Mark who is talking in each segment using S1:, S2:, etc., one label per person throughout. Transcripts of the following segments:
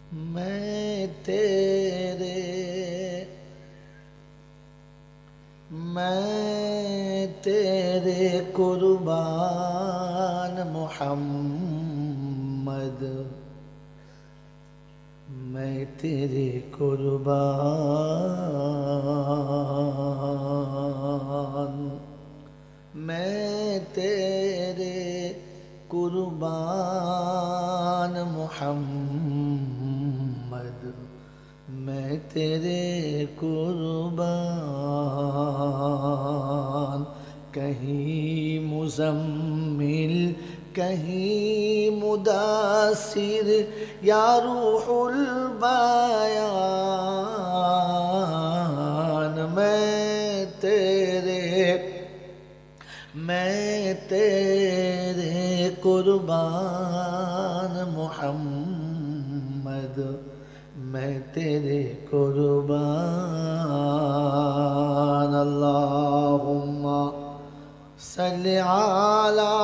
S1: मैं तेरे कुर्बान मोहम्मद, मैं तेरे कुर्बान, मैं तेरे कुर्बान मोहम्मद, मैं तेरे कुर्बान। कहीं मुज़म्मिल कहीं मुदासिर या रूहुल बयान, मैं तेरे कुर्बान मोहम्मद, मैं तेरे कुर्बान। अल्लाहुम्मा सल्लि अला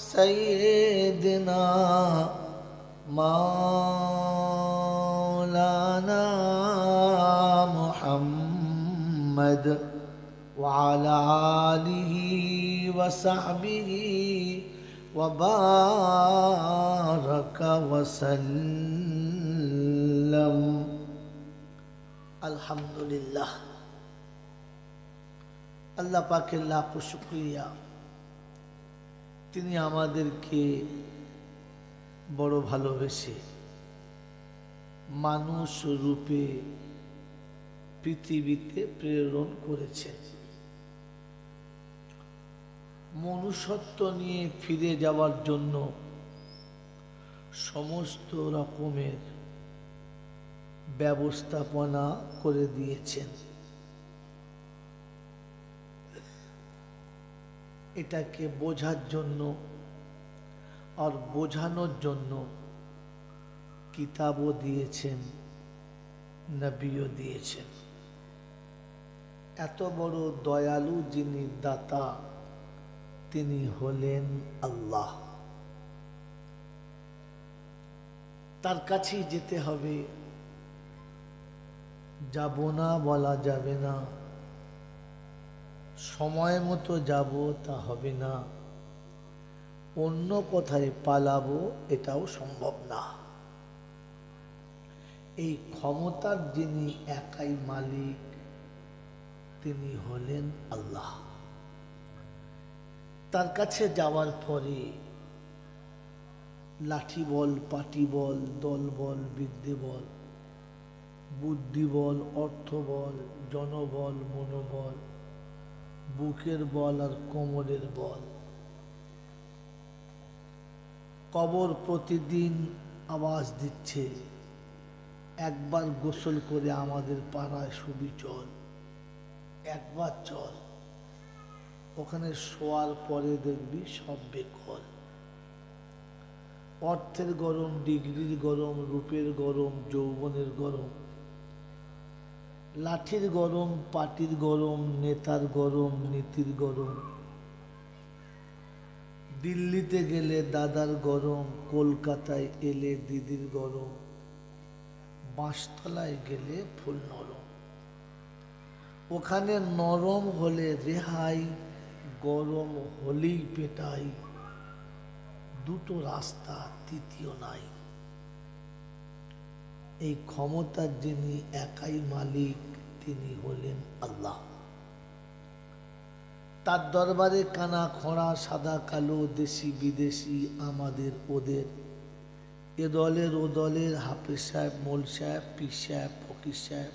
S1: सय्यिदिना मौलाना मुहम्मद व अला आलिहि व सहबिहि व बारक व सल्लम। अल्हम्दुलिल्लाह। আল্লাহ পাকের লাখ শুকরিয়া, তিনি আমাদেরকে বড় ভালোবেসে মানুষ রূপে পৃথিবীতে প্রেরণ করেছেন। মনুষ্যত্ব নিয়ে ফিরে যাওয়ার জন্য সমস্ত রকমের ব্যবস্থাপনা করে দিয়েছেন। এটাকে বোঝার জন্য আর বোঝানোর জন্য কিতাবও দিয়েছেন, নবীও দিয়েছেন। এত বড় দয়ালু যিনি দাতা, তিনি হলেন আল্লাহ। তার কাছেই যেতে হবে, যাব না বলা যাবে না, সময় মতো যাব তা হবে না, অন্য কোথায় পালাবো এটাও সম্ভব না। এই ক্ষমতার যিনি একাই মালিক, তিনি হলেন আল্লাহ। তার কাছে যাওয়ার পরে লাঠি বল, পাটি বল, দল বল, বিদ্যে বল, বুদ্ধি বল, অর্থ বল, জনবল, মনোবল, বুকের বল আর কোমরের বল। কবর প্রতিদিন আওয়াজ দিচ্ছে, একবার গোসল করে আমাদের পাড়ায় শুবি চল, একবার চল, ওখানে শোয়ার পরে দেখবি সব বেকল। অর্থের গরম, ডিগ্রির গরম, রূপের গরম, যৌবনের গরম, লাঠির গরম, পাটির গরম, নেতার গরম, নীতির গরম। দিল্লিতে গেলে দাদার গরম, কলকাতায় এলে দিদির গরম, বাঁশতলায় গেলে ফুল নরম। ওখানে নরম হলে রেহাই, গরম হলেই পেটাই, দুটো রাস্তা, তৃতীয় নাই। এই ক্ষমতার যিনি একাই মালিক, তিনি হলেন আল্লাহ। তার দরবারে কানা খোঁড়া, সাদা কালো, দেশি বিদেশি, আমাদের ওদের, এ দলের ও দলের, হাফেজ সাহেব, মোল সাহেব, পীর সাহেব, ফকির সাহেব,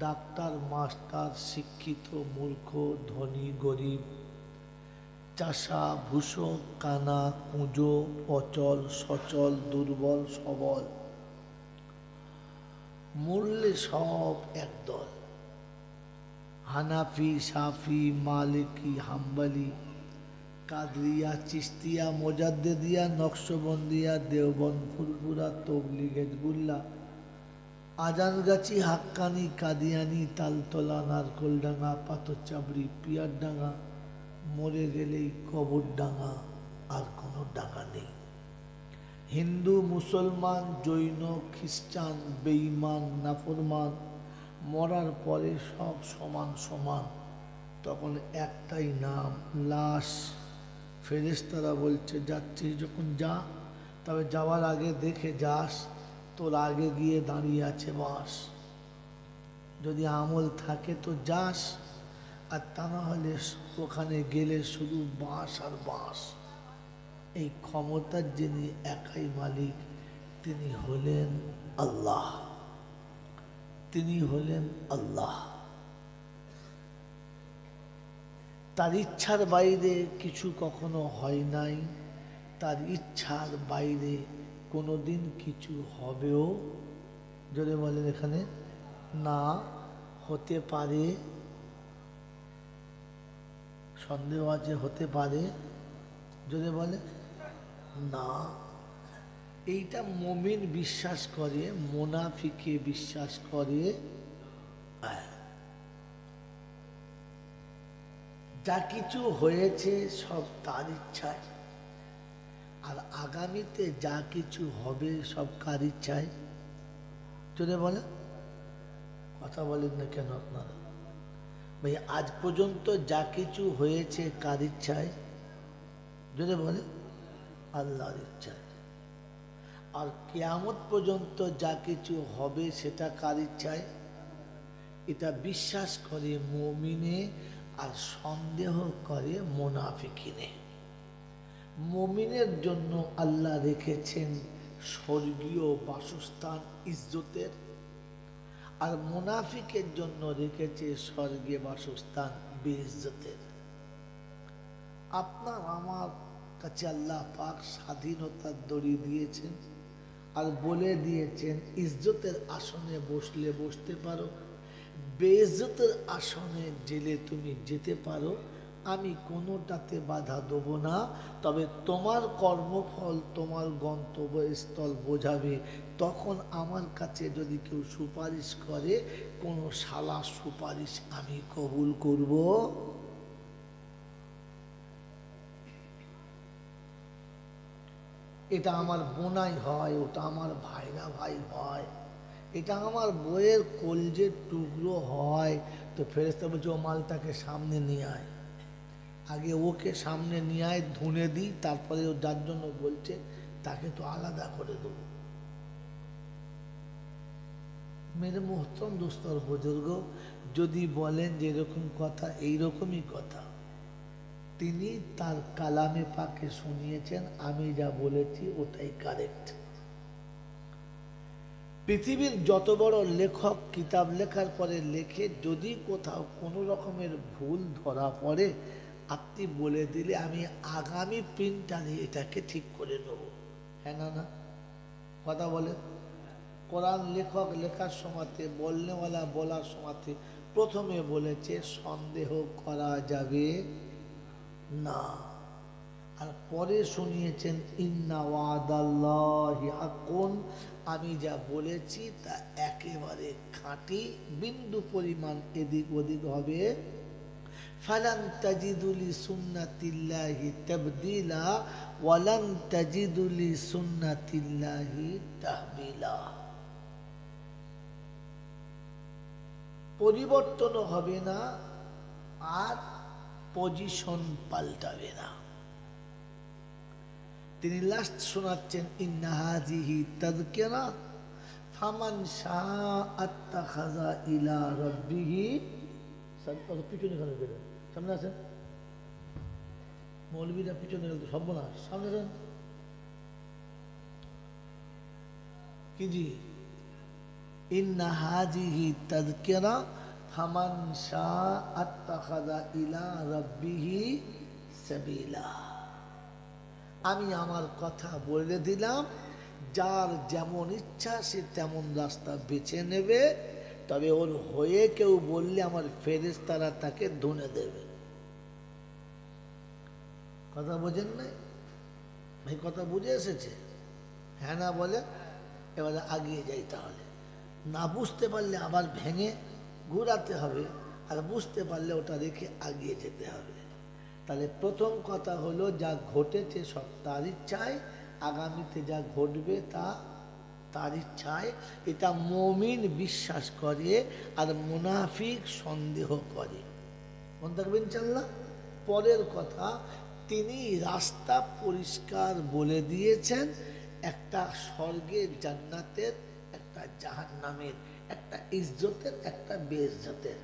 S1: ডাক্তার, মাস্টার, শিক্ষিত, মূর্খ, ধনী, গরিব, চাষা, ভূষো, কানা, কুঁজো, অচল, সচল, দুর্বল, সবল, মূল্যে সব একদল। হানাফি, সাফি, মালিকি, হাম্বলি, কাদরিয়া, চিস্তিয়া, মোজাদ্দেদিয়া, নকশবন্দিয়া, দেওবন্দ, ফুরফুরা, তবলিগ, হিজবুল্লাহ, আজানগাছি, হাক্কানি, কাদিয়ানি, তালতলা, নারকলডাঙ্গা, পাথরচাবড়ি, পিয়ারডাঙ্গা, মরে গেলেই কবরডাঙ্গা, আর কোনো ডাঙ্গা নেই। হিন্দু মুসলমান জৈন খ্রিস্টান বেঈমান নাফরমান মরার পরে সব সমান সমান, তখন একটাই নাম লাশ। ফেরেশতারা বলছে যাচ্ছিস যখন যা, তবে যাওয়ার আগে দেখে যাস তোর আগে গিয়ে দাঁড়িয়ে আছে বাঁশ। যদি আমল থাকে তো যাস, আর তা না হলে ওখানে গেলে শুধু বাঁশ আর বাঁশ। এই ক্ষমতার যিনি একাই মালিক তিনি হলেন আল্লাহ, তিনি হলেন আল্লাহ। তার ইচ্ছার বাইরে কিছু কখনো হয় নাই, তার ইচ্ছার বাইরে কোনোদিন কিছু হবেও, যদি বলেন এখানে না, হতে পারে, সন্দেহ আছে, হতে পারে, যদি বলে না। এইটা মুমিন বিশ্বাস করে, মুনাফিকে বিশ্বাস করে। যা কিছু হয়েছে সব তার ইচ্ছায়, আর আগামীতে যা কিছু হবে সব কার ইচ্ছায়। যদি বলে কথা বলেন না কেন আপনারা? ভাই আজ পর্যন্ত যা কিছু হয়েছে কার ইচ্ছায়? যদি বলে আল্লাহর ইচ্ছায়। আর কিয়ামত পর্যন্ত যা কিছু হবে সেটা কার ইচ্ছায়? এটা বিশ্বাস করে মুমিনে, আর সন্দেহ করে মুনাফিকিনে। মুমিনের জন্য আল্লাহ রেখেছেন স্বর্গীয় বাসস্থান ইজ্জতের, আর মুনাফিকের জন্য রেখেছে স্বর্গীয় বাসস্থান বেইজ্জতের। আপনার আমার কাছে আল্লাহ পাক স্বাধীনতার দড়ি দিয়েছেন, আর বলে দিয়েছেন ইজ্জতের আসনে বসলে বসতে পারো, বেইজ্জতের আসনে জেলে তুমি যেতে পারো, আমি কোনোটাতে বাধা দেব না। তবে তোমার কর্মফল তোমার গন্তব্যস্থল বোঝাবে। তখন আমার কাছে যদি কেউ সুপারিশ করে, কোনো শালা সুপারিশ আমি কবুল করব। এটা আমার বোনাই হয়, ওটা আমার ভাইরা ভাই হয়, এটা আমার বইয়ের কলজের টুকরো হয়, তো ফেরেশতা বলছে ও মালটাকে সামনে নিয়ে আয়, আগে ওকে সামনে নিয়ে আয়, ধুনে দিই, তারপরে ও যার জন্য বলছে তাকে তো আলাদা করে দেবো। মেরে মোহতরম দোস্তর বুজুর্গ, যদি বলেন যে এরকম কথা, এইরকমই কথা। তিনি তার কালামে পাকে শুনিয়েছেন, আমি যা বলেছি ওটাই কারেক্ট। পৃথিবীর যত বড় লেখক কিতাব লেখার পরে লেখে, যদি কোথাও কোনো রকমের ভুল ধরা পড়ে আপনি বলে দিলে আমি আগামী প্রিন্টারে এটাকে ঠিক করে নেব। হ্যাঁ না? না কথা বলে। কোরআন লেখক লেখার সময়তে, বলনেওয়ালা বলার সময়তে প্রথমে বলেছে সন্দেহ করা যাবে না, আর পরে শুনিয়েছেন ইন্না ওয়াদাল্লাহি হাক্কুন, আমি যা বলেছি তা একেবারে খাঁটি, বিন্দু পরিমাণ এদিক ওদিক হবে। ফালান তাজিদু লিসুন্নাতিল্লাহি তাবদীলা ওয়ালান তাজিদু লিসুন্নাতিল্লাহি তাহবিলা। পরিবর্তনও হবে না, আর পজিশন পাল্টাবে না। তিনি লাস্ট শোনাচ্ছেন ইন্না হাযিহি তাযকিরা ফামান শাআ আত্তাখাযা ইলা রাব্বিহি। পিছনে খানে গেলেন, সামনে আছেন মৌলবীরা, পিছনে গেল সব না, সামনে যান কি জি। ইন্না হাযিহি তাযকিরা ফামান শাআ আত্তাখাযা ইলা রাব্বিহি সাবিলা। আমি আমার কথা বলে দিলাম, যার যেমন ইচ্ছা সে তেমন রাস্তা বেছে নেবে, তবে ওর হয়ে কেউ বললে আমার ফেরেশতারা তাকে ধুনে দেবে। কথা বোঝেন নাই ভাই? কথা বুঝে এসেছে? হ্যাঁ না বলে এবারে আগিয়ে যাই। তাহলে না বুঝতে পারলে আবার ভেঙে ঘুরাতে হবে, আর বুঝতে পারলে ওটা রেখে আগিয়ে যেতে হবে। তাহলে প্রথম কথা হলো যা ঘটেছে সব তার ইচ্ছায়, আগামীতে যা ঘটবে তা তার ইচ্ছায়। এটা মুমিন বিশ্বাস করে আর মুনাফিক সন্দেহ করে। মনে থাকবেন ইনশাআল্লাহ। পরের কথা, তিনি রাস্তা পরিষ্কার বলে দিয়েছেন, একটা স্বর্গের জান্নাতের, একটা জাহান্নামের, একটা ইজ্জতের, একটা বেইজ্জতের,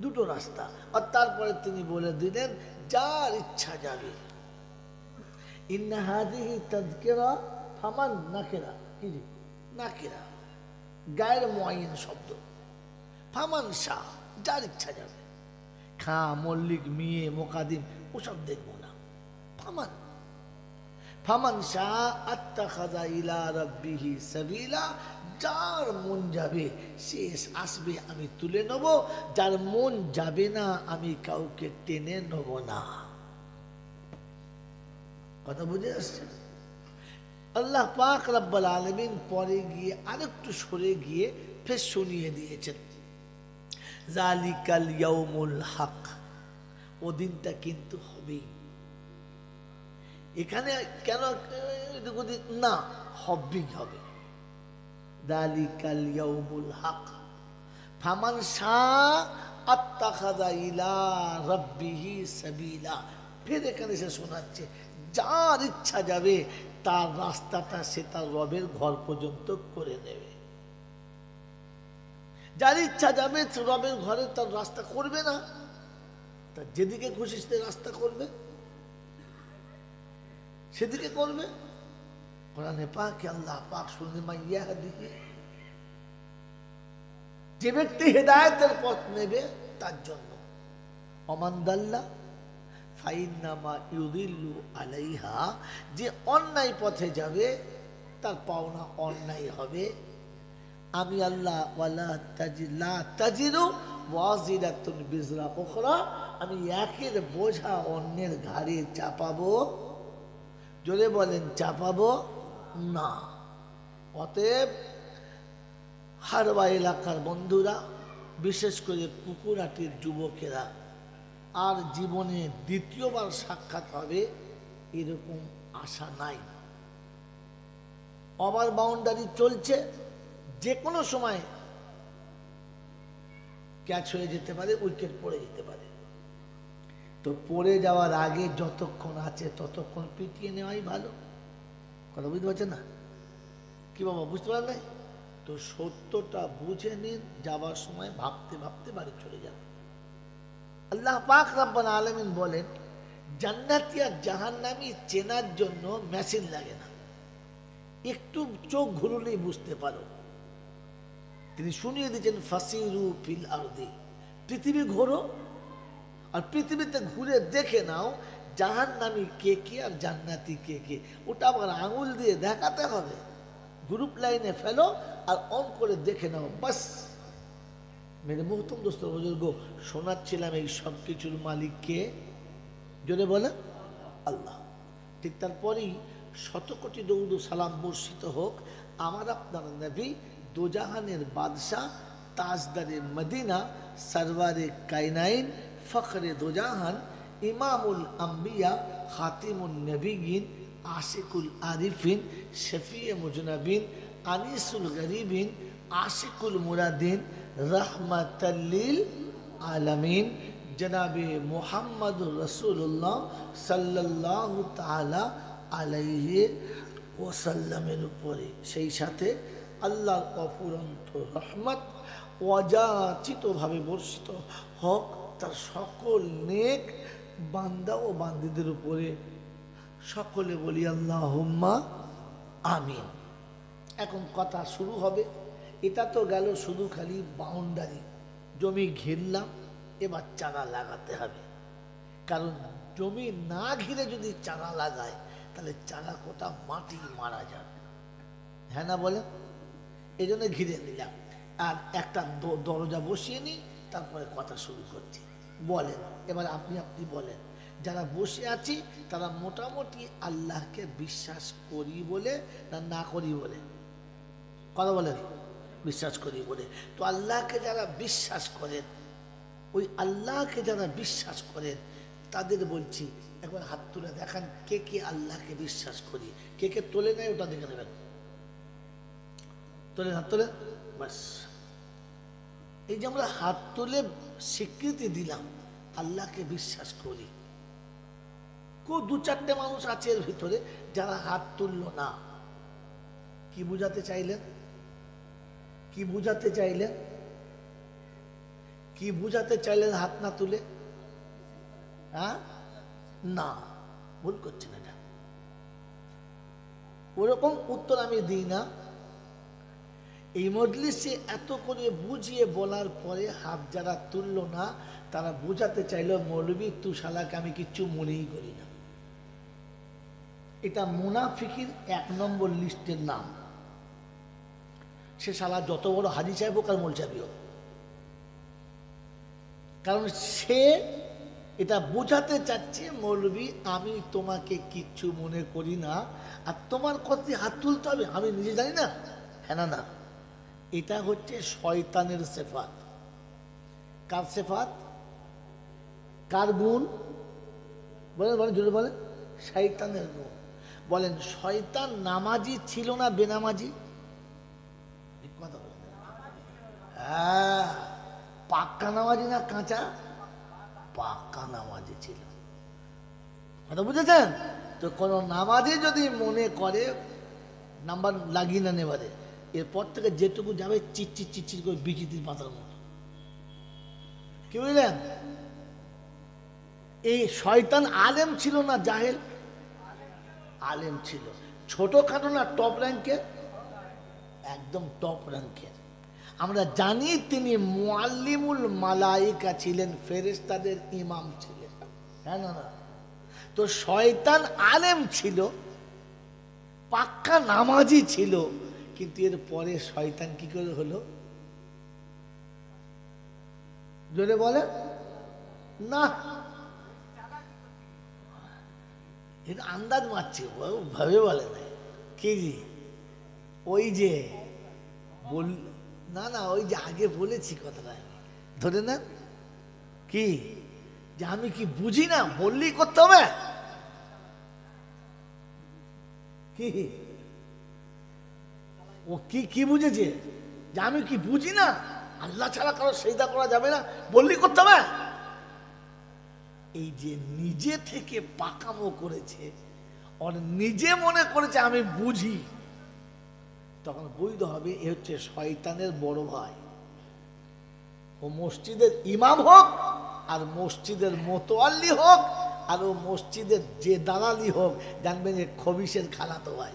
S1: দুটো রাস্তা। আর তারপরে তিনি বলে দিলেন যার ইচ্ছা যাবে। ইন্না হাযিহি তাযকিরা ফামান নাকিরা, কি জি নাকিরা গায়ের মুআয়্যান শব্দ। ফামান শাহ, যার ইচ্ছা যাবে। খা মল্লিক মিয়ে মোকাদিম ওসব দেখবো না। ফামান ফামান শাহ আত্তাখাযা ইলা রাব্বিহি সাবিলা, যার মন যাবে সে আসবে, আমি তুলে নেব। যার মন যাবে না আমি কাউকে টেনে নেব না। কথা বুঝে আসছে? আল্লাহ পাক রব্বুল আলামিন পরে গিয়ে আরেকটু সরে গিয়ে ফের শুনিয়ে দিয়েছেন, যালিকাল ইয়াউমুল হক, ও দিনটা কিন্তু হবেই। এখানে কেন না, হবেই হবে। যালিকাল ইয়াউমুল হক ফামান শাআ আত্তাখাযা ইলা রাব্বিহি সাবিলা। ফের এখানে সে শোনাচ্ছে যার ইচ্ছা যাবে তার রাস্তাটা সে তার রবের ঘর পর্যন্ত করে নেবে। যার ইচ্ছা যাবে রবের ঘরে তার রাস্তা করবে না, তার যেদিকে খুশি সে রাস্তা করবে, সেদিকে করবে। কোরআনে পাকে আল্লাহ পাক শুনলে মাইয়াহদিহি, যে ব্যক্তি হেদায়েতের পথ নেবে তার জন্য। ওমান দাল্লা ফাইন্নামা ইউদিল্লু আলাইহা, যে অন্যায় পথে যাবে তার পাওনা অন্যায় হবে। আমি আল্লাহ ওয়ালা লা তাজিরু ওয়াজিরাতুন বিজরা উখরা, আমি একের বোঝা অন্যের ঘাড়ে চাপাবো, জোরে বলেন চাপাবো না। অতএব হারবা এলাকার বন্ধুরা, বিশেষ করে পুকুরাটির যুবকেরা, আর জীবনে দ্বিতীয়বার সাক্ষাৎ হবে এরকম আশা নাই। ওভার বাউন্ডারি চলছে, যে কোনো সময় ক্যাচ হয়ে যেতে পারে, উইকেট পড়ে যেতে পারে। তো পড়ে যাওয়ার আগে যতক্ষণ আছে ততক্ষণ পিটিয়ে নেওয়াই ভালো। কথা বুঝতে পারছেন না কি বাবা? বুঝতে পারলেন? তো সত্যটা বুঝে নিন, যাবার সময় ভাবতে ভাবতে বাড়ি চলে যান। আল্লাহ পাক রব্বুল আলামিন বলেন, জান্নাতি আর জাহান্নামী চেনার জন্য মেশিন লাগে না, একটু চোখ ঘুরলেই বুঝতে পারো। তিনি শুনিয়ে দিয়েছেন ফাসিরু ফিল আরদি, পৃথিবী ঘোরো আর পৃথিবীতে ঘুরে দেখে নাও জাহান্নামী কে কে আর জান্নাতি কে কে। ওটা আবার আঙুল দিয়ে দেখাতে হবে, গ্রুপ লাইনে ফেলো আর অন করে দেখে নাও, বাস। মেরে মুহতম দোস্ত বুজুর্গ, শোনাচ্ছিলাম এই সব কিছুর মালিক কে? জোরে বলে আল্লাহ। ঠিক তারপরেই শতকোটি দৌদ সালাম বর্ষিত হোক আমার আপনার নবী, দোজাহানের বাদশাহ, তাজদারে মদিনা, সরওয়ারে কায়নাইন, ফখরে দোজাহান, ইমামুল আম্বিয়া, খাতিমুন নবীন, আশিকুল আরিফিন, শফিয়ে মুজনবিন, আনিসুল গরিবিন, আশিকুল মুরাদিন, রহমাতাল্লিল আলামিন, জনাবে মুহাম্মদুর রাসূলুল্লাহ সাল্লাল্লাহু তাআলা আলাইহি ওয়াসাল্লামের উপরে, সেই সাথে আল্লাহর অফুরন্ত রহমত অযাচিতভাবে বর্ষিত হোক তার সকল নেক বান্দা ও বান্দীদের উপরে। সকলে বলি আল্লাহুম্মা আমিন। এখন কথা শুরু হবে। এটা তো গেল শুধু খালি বাউন্ডারি, জমি ঘিরলাম, এবার চারা লাগাতে হবে। কারণ জমি না ঘিরে যদি চারা লাগায় তাহলে চারা কোটা মাটি মারা যাবে, হ্যাঁ না বলেন? এই জন্য ঘিরে নিলাম। আর একটা দরজা বসিয়ে নিই, তারপরে কথা শুরু করছি। বলেন এবার, আপনি আপনি বলেন। যারা বসে আছি তারা মোটামুটি আল্লাহকে বিশ্বাস করি বলে না না করি বলে? কথা বলেন। বিশ্বাস করি বলে। তো আল্লাহকে যারা বিশ্বাস করেন, ওই আল্লাহকে যারা বিশ্বাস করেন তাদের বলছি একবার হাত তুলে দেখান কে কে আল্লাহকে বিশ্বাস করি, কে কে তোলে নেয় ওটা দেখে নেবেন। তোলে, হাত তোলে, বাস। এই যে আমরা হাত তুলে স্বীকৃতি দিলাম আল্লাহকে বিশ্বাস করি, খুব দু চারটে মানুষ আছে এর ভিতরে যারা হাত তুললো না। কি বুঝাতে চাইলেন? কি বুঝাতে চাইলেন? কি বুঝাতে চাইলেন হাত না তুলে? হ্যাঁ, না, ভুল করছেন এটা। ওরকম উত্তর আমি দিই না। এই মজলিসে এত করে বুঝিয়ে বলার পরে হাত যারা তুললো না তারা বুঝাতে চাইলো মৌলবী তুই শালাকে আমি কিচ্ছু মনেই করি না। এটা মুনাফিকির 1 নম্বর লিস্টের নাম। সে শালা যত বড় হাজি সাহেব হোক আর মোল সাহেব হোক, কারণ সে এটা বোঝাতে চাচ্ছে মৌলবী আমি তোমাকে কিচ্ছু মনে করি না, আর তোমার কথায় হাত তুলতে হবে আমি নিজে জানি না। হ্যাঁ না না, এটা হচ্ছে শয়তানের সিফাত। কার সিফাত? কার গুণ? বলেন বলেন, জোরে বলেন। শয়তানের গুণ। বলেন শয়তান নামাজি ছিল না বেনামাজি? কথা বলেন। হ্যাঁ, পাক্কা নামাজি না কাঁচা? পাক্কা নামাজি ছিল। কথা বুঝেছেন তো? কোন নামাজি যদি মনে করে নাম্বার লাগিয়ে না নেবারে, এরপর থেকে যেটুকু যাবে চিচ্চির চিচ্চির করে বিচিতির পাতার মতো। কি বুঝলেন? এই শয়তান আলেম ছিল না জাহেল? আলেম ছিল। ছোটখাটো না টপ র্যাঙ্কের? একদম টপ র্যাঙ্কের। আমরা জানি তিনি মুআল্লিমুল মালাইকা ছিলেন, ফেরেশতাদের ইমাম ছিলেন। হ্যাঁ না না? তো শয়তান আলেম ছিল, পাক্কা নামাজি ছিল, কিন্তু এর পরে শয়তান কি করে হলো? জোরে বলে না, এটা আন্দাজ মারছে, ভাবে বলে না। কি জি? ওই যে বল, না না, ওই যে আগে বলেছি কথাটা, আমি ধরে না কি যে আমি কি বুঝি না বললেই করতে হবে। কি ও কি কি বুঝেছে যে আমি কি বুঝি না, আল্লাহ ছাড়া কারো সেজদা করা যাবে না, বললেই করতে হবে। এই যে নিজে থেকে পাকামো করেছে, আর নিজে মনে করেছে আমি বুঝি, তখন বুঝতে হবে এ হচ্ছে শয়তানের বড় ভাই। ও মসজিদের ইমাম হোক আর মসজিদের মোতোয়াল্লি হোক আর ও মসজিদের যে দালালি হোক, জানবেন যে খবিশের খালাতো ভাই।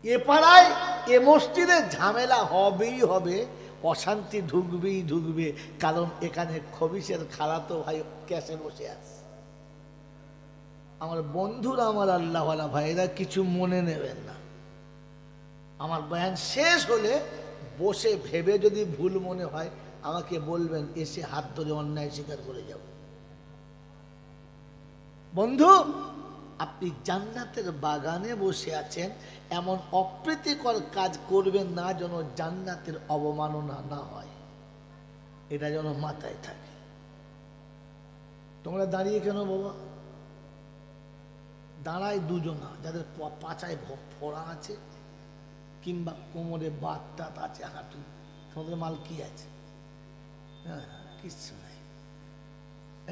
S1: এ পাড়ায় এ মসজিদে ঝামেলা হবেই হবে, অশান্তি ঢুকবেই ঢুকবে, কারণ এখানে খবিশের খালাতো ভাই ক্যাশে বসে আছে। আমার বন্ধুরা, আমার আল্লাহওয়ালা ভাইরা, কিছু মনে নেবেন না। আমার বয়ান শেষ হলে বসে ভেবে যদি ভুল মনে হয় আমাকে বলবেন, এসে হাত ধরে অন্যায় স্বীকার করে যাব। বন্ধু, আপনি জান্নাতের বাগানে বসে আছেন, এমন অপ্রীতিকর কাজ করবেন না যেন জান্নাতের অবমাননা না হয়, এটা যেন মাথায় থাকে। তোমরা দাঁড়িয়ে কেন বাবা? দাঁড়ায় দুজনা, যাদের পাছায় ফোড়া আছে কিংবা কোমরে বাত টাত আছে, হাঁটু, তোমাদের মাল কি আছে? হ্যাঁ, কিচ্ছু নাই।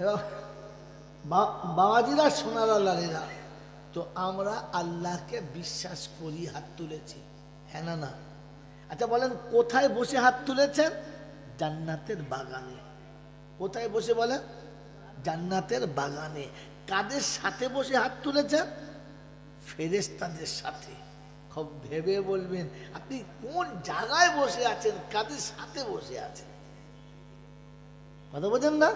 S1: এবার বাবাজিরা, সোনারা, লালেরা, তো আমরা আল্লাহকে বিশ্বাস করি, হাত তুলেছি। হ্যাঁ না না? আচ্ছা বলেন, কোথায় বসে হাত তুলেছেন? জান্নাতের বাগানে। কোথায় বসে বলেন? জান্নাতের বাগানে। কাদের সাথে বসে হাত তুলেছেন? ফেরেশতাদের সাথে। খুব ভেবে বলবেন আপনি কোন জায়গায় বসে আছেন, কাদের সাথে বসে আছেন। কথা বোঝেন না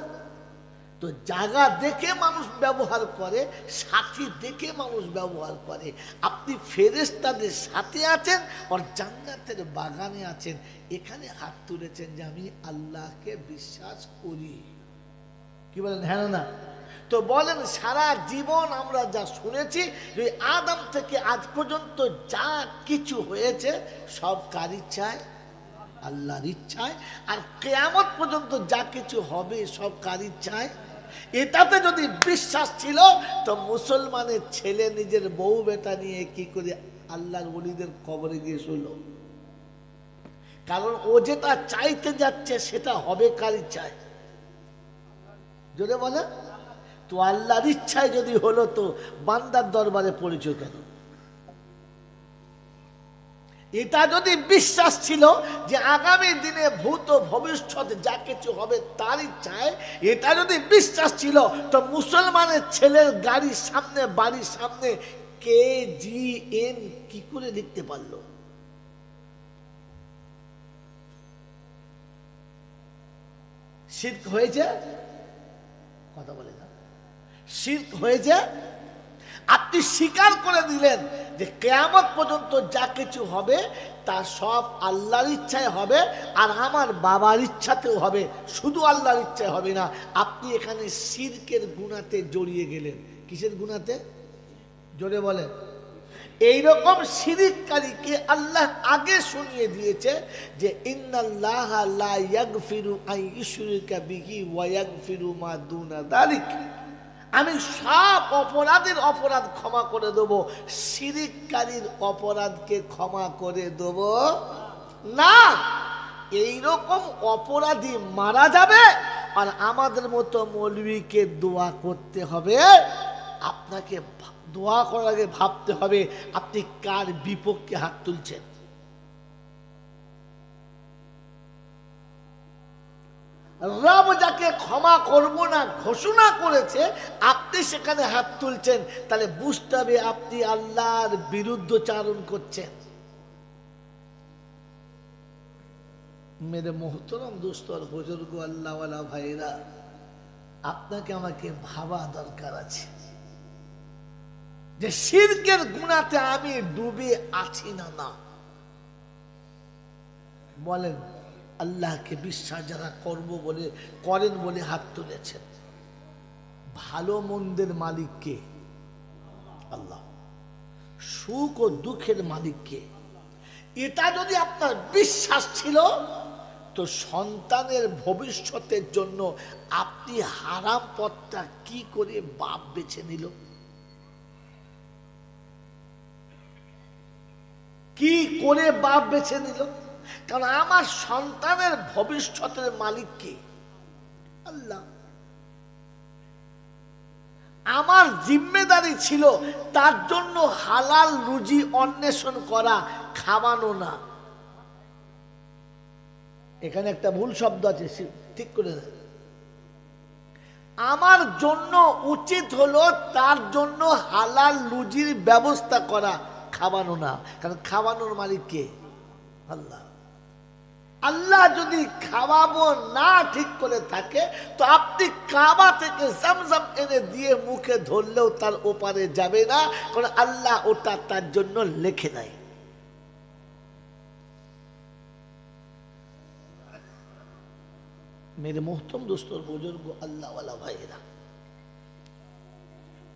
S1: তো? জায়গা দেখে মানুষ ব্যবহার করে, সাথী দেখে মানুষ ব্যবহার করে। আপনি ফেরেশতাদের সাথে আছেন আর জান্নাতের বাগানে আছেন, এখানে হাত তুলেছেন যে আমি আল্লাহকে বিশ্বাস করি। কি বলেন? হ্যাঁ না? তো বলেন, সারা জীবন আমরা যা শুনেছি, যে আদম থেকে আজ পর্যন্ত যা কিছু হয়েছে সব কার ইচ্ছায়? আল্লাহর ইচ্ছায়। আর কিয়ামত পর্যন্ত যা কিছু হবে সব কার ইচ্ছায়? এটাতে যদি বিশ্বাস ছিল তো মুসলমানের ছেলে নিজের বউ বেটা নিয়ে কি করে আল্লাহর ওলিদের কবরে গিয়ে শুলো? কারণ ও যেটা চাইতে যাচ্ছে সেটা হবে কার ইচ্ছায়? যদি বলে তো আল্লাহর ইচ্ছায় যদি হলো তো বান্দার দরবারে পড়েছ কেন? এটা যদি বিশ্বাস ছিল যে আগামী দিনে ভূত ভবিষ্যৎ যা কিছু হবে তার ইচ্ছায়, এটা যদি বিশ্বাস ছিল তো মুসলমানের ছেলের গাড়ির সামনে বাড়ির সামনে KGN কি করে লিখতে পারলো? শিরক হয়েছে, কথা বলে না, শিরক হয়েছে। আপনি স্বীকার করে দিলেন যে কিয়ামত পর্যন্ত যা কিছু হবে তা সব আল্লাহর ইচ্ছায় হবে, আর আমার বাবার ইচ্ছাতেও হবে, শুধু আল্লাহর ইচ্ছায় হবে না। আপনি এখানে শিরকের গুনাতে জড়িয়ে গেলেন। কিসের গুনাতে? জোরে বলেন। এইরকম শিরককারীকে আল্লাহ আগে শুনিয়ে দিয়েছে যে ইন্নাল্লাহা লা ইয়াগফিরু আন ইউশরিকা বিহি ওয়া ইয়াগফিরু মা দুনা যালিক, আমি সব অপরাধের অপরাধ ক্ষমা করে দেব, শিরককারীর অপরাধকে ক্ষমা করে দেব না। এইরকম অপরাধী মারা যাবে আর আমাদের মতো মৌলবীকে দোয়া করতে হবে। আপনাকে দোয়া করার আগে ভাবতে হবে আপনি কার বিপক্ষে হাত তুলছেন। রব যাকে ক্ষমা করব না ঘোষণা করেছে আপনি সেখানে হাত তুলছেন, তাহলে বুঝতে হবে আপনি আল্লাহর বিরুদ্ধচারণ করছেন। মেরে মোহতরম দোস্ত আর বুজুর্গ আল্লাহওয়ালা ভাইরা, আপনাকে আমাকে ভাবা দরকার আছে যে শিরকের গুনাতে আমি ডুবে আছি না। না বলেন, আল্লাহকে বিশ্বাস যারা করব বলে করেন বলে হাত তুলেছেন, ভালো মন্দের মালিক কে? আল্লাহ। সুখ ও দুঃখের মালিক কে? এটা যদি আপনার বিশ্বাস ছিল তো সন্তানের ভবিষ্যতের জন্য আপনি হারাম পথটা কি করে বাপ বেছে নিল? কি করে বাপ বেছে নিল? কারণ আমার সন্তানের ভবিষ্যতের মালিক কে? আল্লাহ। আমার জিম্মেদারি ছিল তার জন্য হালাল রুজি অন্বেষণ করা, খাওয়ানো না। এখানে একটা ভুল শব্দ আছে, ঠিক করে দেন। আমার জন্য উচিত হলো তার জন্য হালাল রুজির ব্যবস্থা করা, খাওয়ানো না। কারণ খাওয়ানোর মালিক কে? আল্লাহ। আল্লাহ যদি খাওয়াবো না ঠিক করে থাকে তো আপনি কাবা থেকে জামজাম এনে দিয়ে মুখে ধরলেও তার ওপারে যাবে না, কারণ আল্লাহ ওটা তার জন্য লেখে নাই। মেরে মোহতরম দোস্তর বুজুর্গ আল্লাহওয়ালা ভাইয়েরা,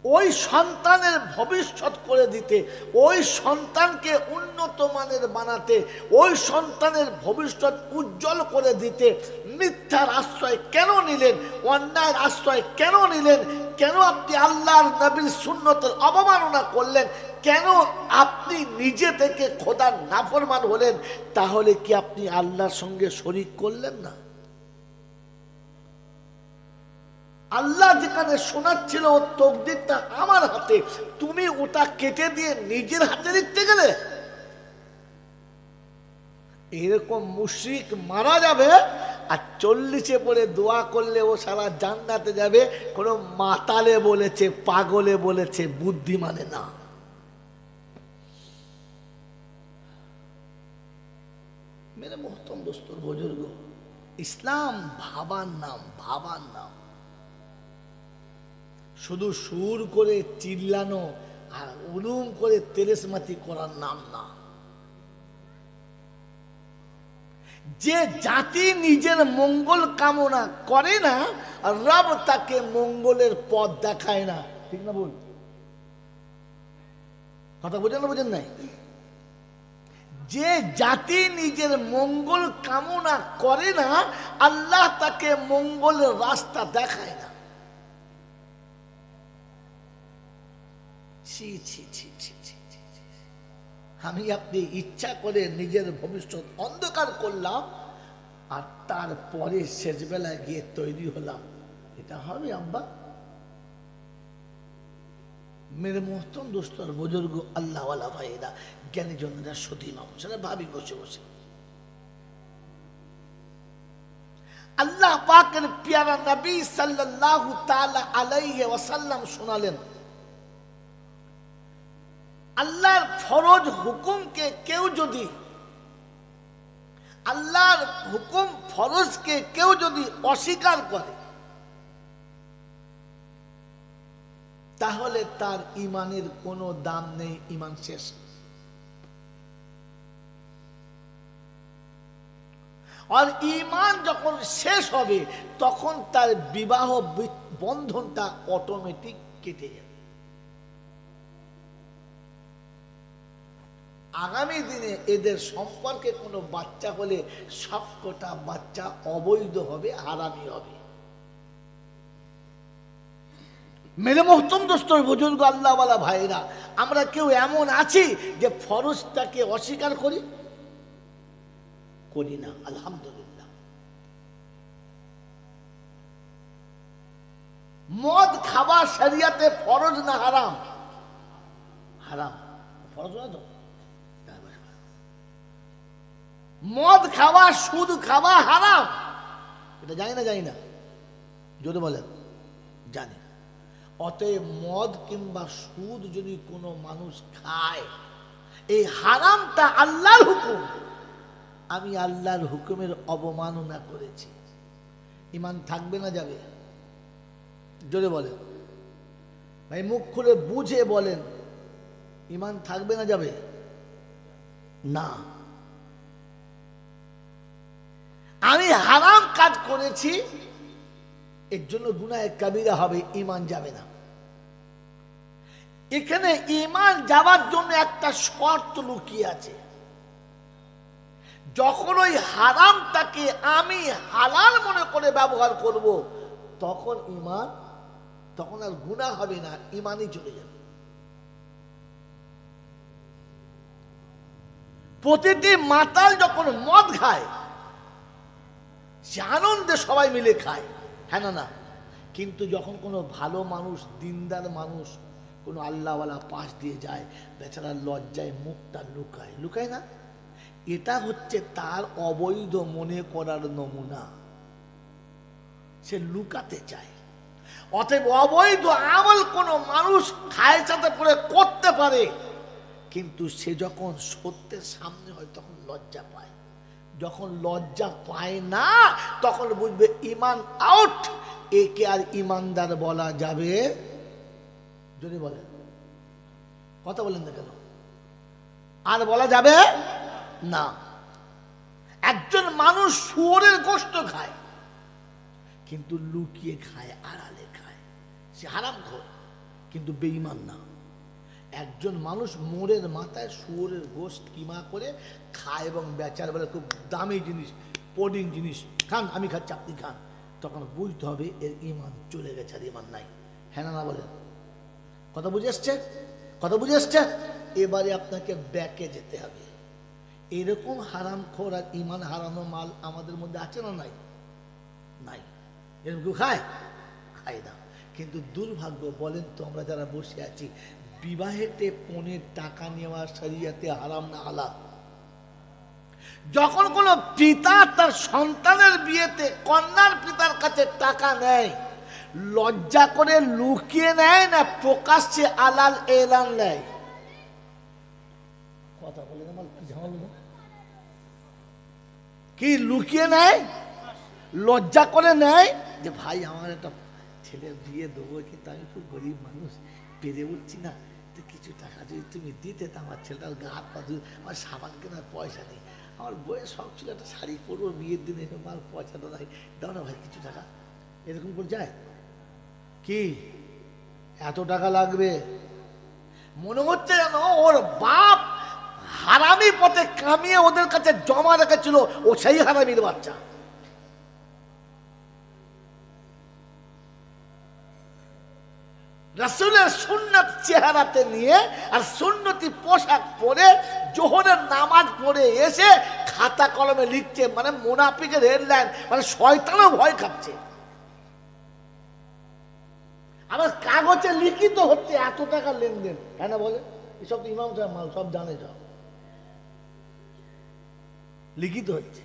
S1: ওই সন্তানের ভবিষ্যৎ করে দিতে, ওই সন্তানকে উন্নত মানের বানাতে, ওই সন্তানের ভবিষ্যৎ উজ্জ্বল করে দিতে মিথ্যার আশ্রয় কেন নিলেন? অন্যায়ের আশ্রয় কেন নিলেন? কেন আপনি আল্লাহর নবীর সুন্নতের অবমাননা করলেন? কেন আপনি নিজে থেকে খোদার নাফরমান হলেন? তাহলে কি আপনি আল্লাহর সঙ্গে শরীক করলেন না? আল্লাহ যেখানে শোনাচ্ছিল ওর তকদিরটা আমার হাতে, তুমি ওটা কেটে দিয়ে নিজের হাতে লিখতে গেলে? এরকম মুশরিক মারা যাবে আর 40-এ পড়ে দোয়া করলে ও সারা জান্নাতে যাবে। কোনো মাতালে বলেছে, পাগলে বলেছে, বুদ্ধিমানে না। মেরে মোহতরম দোস্ত বুজুর্গ, ইসলাম ভাবার নাম, ভাবার নাম। শুধু সুর করে চিল্লানো আর উলুম করে তেরেসমাতি করার নাম না। যে জাতি নিজের মঙ্গল কামনা করে না, রব তাকে মঙ্গলের পথ দেখায় না। ঠিক না বল? কথা বোঝেন না বোঝেন নাই? যে জাতি নিজের মঙ্গল কামনা করে না, আল্লাহ তাকে মঙ্গলের রাস্তা দেখায় না। ছি ছি ছি ছি ছি ছি ছি। আমি আপনি ইচ্ছা করে নিজের ভবিষ্যৎ অন্ধকার করলাম, আর তারপরে শেষ বেলায় গিয়ে তৈরি হলাম। এটা হবে আব্বা? মেরে মোহতম দোস্তর বুজুর্গ আল্লাহওয়ালা ভাইয়েরা, জ্ঞানী জনেরা, সতী মানুষেরা ভাবি বসে বসে আল্লাহ পাকের প্যারা নবী সাল্লাল্লাহু তাআলা আলাইহি ওয়াসাল্লাম শোনালেন, আল্লাহর ফরজ হুকুমকে কেউ যদি, আল্লাহর হুকুম ফরজকে কেউ যদি অস্বীকার করে, তাহলে তার ইমানের কোনো দাম নেই, ইমান শেষ। আর ইমান যখন শেষ হবে, তখন তার বিবাহ বন্ধনটা অটোমেটিক কেটে যাবে। আগামী দিনে এদের সম্পর্কে কোনো বাচ্চা হলে সবকটা বাচ্চা অবৈধ হবে, হারামি হবে। মেরে মোহতম দোস্তর বুজুর্গ আল্লাহওয়ালা ভাইরা, আমরা কেউ এমন আছি যে ফরজটাকে অস্বীকার করি? করি না, আলহামদুলিল্লাহ। মদ খাওয়া শরিয়াতে ফরজ না হারাম? হারাম। ফরজ না তো? মদ খাওয়া, সুদ খাওয়া হারাম, এটা জানি না? জানি না? যদি বলেন জানি। অতএব মদ কিংবা সুদ যদি কোনো মানুষ খায়, এই হারামটা আল্লাহর হুকুম, আমি আল্লাহর হুকুমের অবমাননা করেছি, ইমান থাকবে না যাবে? জোরে বলেন ভাই, মুখ খুলে বুঝে বলেন, ইমান থাকবে না যাবে? না। আমি হারাম কাজ করেছি, এর জন্য গুনাহ কাবীরা হবে, ইমান যাবে না। এখানে ইমান যাওয়ার জন্য একটা শর্ত লুকিয়ে আছে। যখন ওই হারামটাকে আমি হালাল মনে করে ব্যবহার করব, তখন ইমান, তখন আর গুনাহ হবে না, ইমানই চলে যাবে। প্রতিটি মাতাল যখন মদ খায়, সে আনন্দে সবাই মিলে খায়, হ্যাঁ না? না। কিন্তু যখন কোনো ভালো মানুষ, দিনদার মানুষ, কোনো আল্লাহওয়ালা পাশ দিয়ে যায়, বেচারা লজ্জায় মুখটা লুকায়, লুকায় না? এটা হচ্ছে তার অবৈধ মনে করার নমুনা, সে লুকাতে চায়। অতএব অবৈধ আমল কোনো মানুষ খায় সাথে পরে করতে পারে, কিন্তু সে যখন সত্যের সামনে হয় তখন লজ্জা পায়। যখন লজ্জা পায় না, তখন বুঝবে ইমান আউট, একে আর ইমানদার বলা যাবে? যদি বলেন, কথা বলেন না কেন? আর বলা যাবে না। একজন মানুষ শুয়োরের গোশত খায়, কিন্তু লুকিয়ে খায়, আড়ালে খায়, সে হারামখোর, কিন্তু বেঈমান না। একজন মানুষ মোড়ের মাথায় শুয়োরের গোশত কিমা করে খায় এবং বেচার বেলা খুব দামি জিনিস, পোডিং জিনিস, খান, আমি খাচ্ছি আপনি খান, তখন বুঝতে হবে এর ইমান চলে গেছে, আর ইমান নাই। হ্যাঁ না? বলেন। কথা বুঝে এসছে? কথা বুঝে এসছে? এবারে আপনাকে ব্যাকে যেতে হবে। এরকম হারামখোর আর ইমান হারানো মাল আমাদের মধ্যে আছে না? নাই? নাই। এরকম কেউ খায়? খায় না। কিন্তু দুর্ভাগ্য, বলেন তো, আমরা যারা বসে আছি, বিবাহেতে পণের টাকা নেওয়া শরিয়াতে হারাম না হালাল? যখন কোনো পিতা তার সন্তানের বিয়েতে কন্যার পিতার কাছে টাকা নেয়, লজ্জা করে লুকিয়ে নেয় না প্রকাশ্যে আলাল এলান নেয়? কথা বলে আমার কি ঝামেলা? কি লুকিয়ে নেয়? লজ্জা করে নেয় যে ভাই আমার একটা ছেলের বিয়ে দেবো, কিন্তু আমি খুব গরিব মানুষ, পেরে উঠছি না, তো কিছু টাকা যদি তুমি দিতে, তো আমার ছেলেটার গা হাত পা ধুয়ে, আমার সাবান কেনার পয়সা নেই, আমার বইয়ের শখ ছিল একটা শাড়ি পরবো বিয়ের দিনে, আমার পয়সাটা নাই, দাও না ভাই কিছু টাকা। এরকম করে যায় কি? এত টাকা লাগবে? মনে হচ্ছে যেন ওর বাপ হারামি পথে কামিয়ে ওদের কাছে জমা রেখেছিল, ও সেই হারামির বাচ্চা। রাসূলের সুন্নাত চেহারাতে নিয়ে আর সুন্নতি পোশাক পরে জোহরের নামাজ পড়ে এসে খাতা কলমে লিখছে, মানে মুনাফিকের হেডলাইন, মানে শয়তানও ভয় খাচ্ছে। আবার কাগজে লিখিত হচ্ছে এত টাকা লেনদেন, হ্যাঁ না বলে? এসব তো ইমাম সাহেব মাল সব জানে, সব লিখিত হচ্ছে।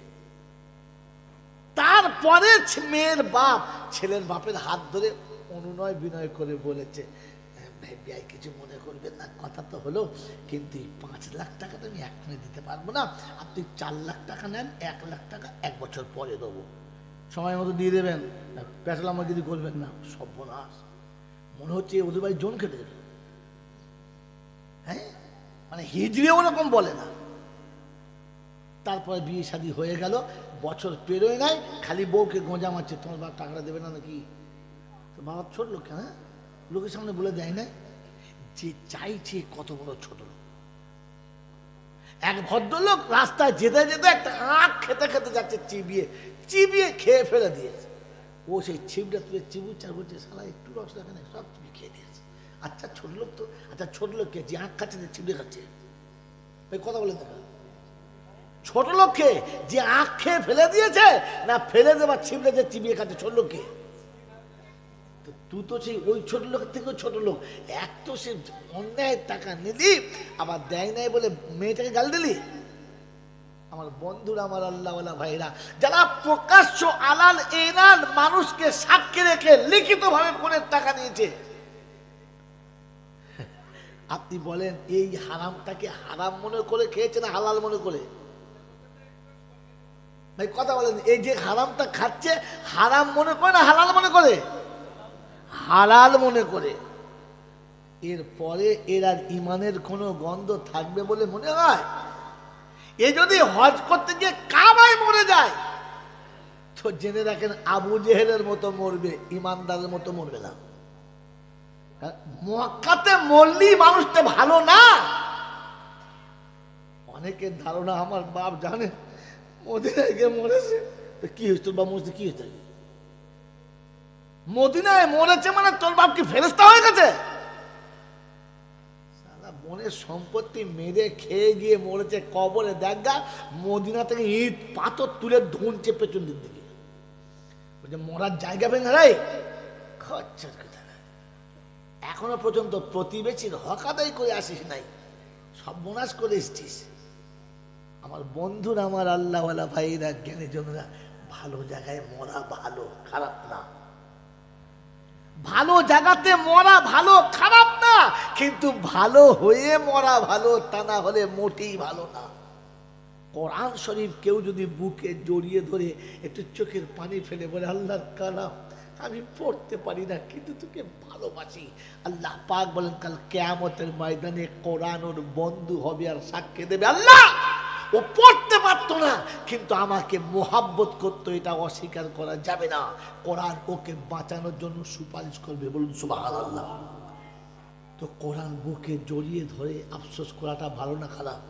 S1: তারপরে মেয়ের বাপ ছেলের বাপের হাত ধরে অনুনয় বিনয় করে বলেছে, ভাই কিছু মনে করবেন না, কথা তো হলো, কিন্তু 5 লাখ টাকা তো আমি এখনই দিতে পারবো না, আপনি 4 লাখ টাকা নেন, 1 লাখ টাকা 1 বছর পরে দেবো, সময় মতো দিয়ে দেবেন, পেশালামাগিরি করবেন না। সর্বনাশ, মনে হচ্ছে ওদের বাড়ি জোন খেটে দেবে। হ্যাঁ, মানে হিজড়ে ওরকম বলে না। তারপরে বিয়ে শাদী হয়ে গেল, বছর পেরোয় নাই, খালি বউকে গোঁজা মারছে, তোমার বাবা টাকাটা দেবে না নাকি? তো বাবা ছোট লোক, হ্যাঁ, লোকের সামনে বলে দেয় না যে চাইছে কত বড় ছোট লোক। এক ভদ্রলোক রাস্তায় যেতে যেতে একটা আখ খেতে খেতে যাচ্ছে, চিবিয়ে চিবিয়ে খেয়ে ফেলে দিয়েছে। ও সেই ছিপটা তুলে চিবুচার বলছে, সালা একটু রস রাখে না, সব তুমি খেয়ে দিয়েছে। আচ্ছা ছোট লোক তো, আচ্ছা ছোট লোক কে যে আখ খাচ্ছে, যে চিবড়ে খাচ্ছে, কথা বলে দেখা। ছোট লোককে যে আখ খেয়ে ফেলে দিয়েছে, না ফেলে দেবার ছিপড়ে যে চিবিয়ে খাচ্ছে, ছোট লোককে? তুই তো সেই ওই ছোট লোকের থেকেও ছোট লোক। এক তো সে অন্যায় টাকা নিলি, আবার দেয় নাই বলে মেয়েটাকে গাল দিলি। আমার বন্ধুরা, আমার আল্লাহওয়ালা ভাইরা, যারা প্রকাশ্য আলাল এনাল মানুষকে সাক্ষী রেখে লিখিত ভাবে ফোনের টাকা নিয়েছে, আপনি বলেন এই হারামটাকে হারাম মনে করে খেয়েছে না হালাল মনে করে? ভাই কথা বলেন, এই যে হারামটা খাচ্ছে হারাম মনে করে না হালাল মনে করে? হালাল মনে করে। এরপরে এর আর ইমানের কোনো গন্ধ থাকবে বলে মনে হয়? এ যদি হজ করতে গিয়ে কাবায় মরে যায়, তো জেনে রাখেন আবু জেহেলের মতো মরবে, ইমানদারের মতো মরবে না। মক্কাতে মরলি মানুষটা ভালো না। অনেকের ধারণা, আমার বাপ জানে মদিনায় গিয়ে মরেছে, তো কি হয়েছে তোর বাপ মরেছে, কি হয়েছে? মদিনায় মরেছে মানে তোর বাপ কি ফেরেশতা হয়ে গেছে? সারা বোনের সম্পত্তি মেরে খেয়ে গিয়ে মরেছে, কবরে দেখা মদিনা থেকে ইট পাথর তুলে ধুনছে পেছন দিকে, মরার জায়গা পেন রে খচ্চর কথা। এখনো পর্যন্ত প্রতিবেশীর হক আদায় করে আসিস নাই, সর্বনাশ করে এসছিস। আমার বন্ধুরা, আমার আল্লাহওয়ালা ভাইরা, জ্ঞানী জনেরা, ভালো জায়গায় মরা ভালো, খারাপ না। ভালো জায়গাতে মরা ভালো, খারাপ না, কিন্তু ভালো হয়ে মরা ভালো, তা না হলে মোটেই ভালো না। কোরআন শরীফ কেউ যদি বুকে জড়িয়ে ধরে একটু চোখের পানি ফেলে বলে, আল্লাহর কালাম আমি পড়তে পারি না কিন্তু তোকে ভালোবাসি, আল্লাহ পাক বলেন কাল কিয়ামতের ময়দানে কোরআন ওর বন্ধু হবে আর সাক্ষ্য দেবে, আল্লাহ ও পড়তে পারতো না কিন্তু আমাকে মোহাব্বত করতো, এটা অস্বীকার করা যাবে না। কোরআন ওকে বাঁচানোর জন্য সুপারিশ করবে, বলুন সুবহানাল্লাহ। তো কোরআন বুকে জড়িয়ে ধরে আফসোস করাটা ভালো না খারাপ?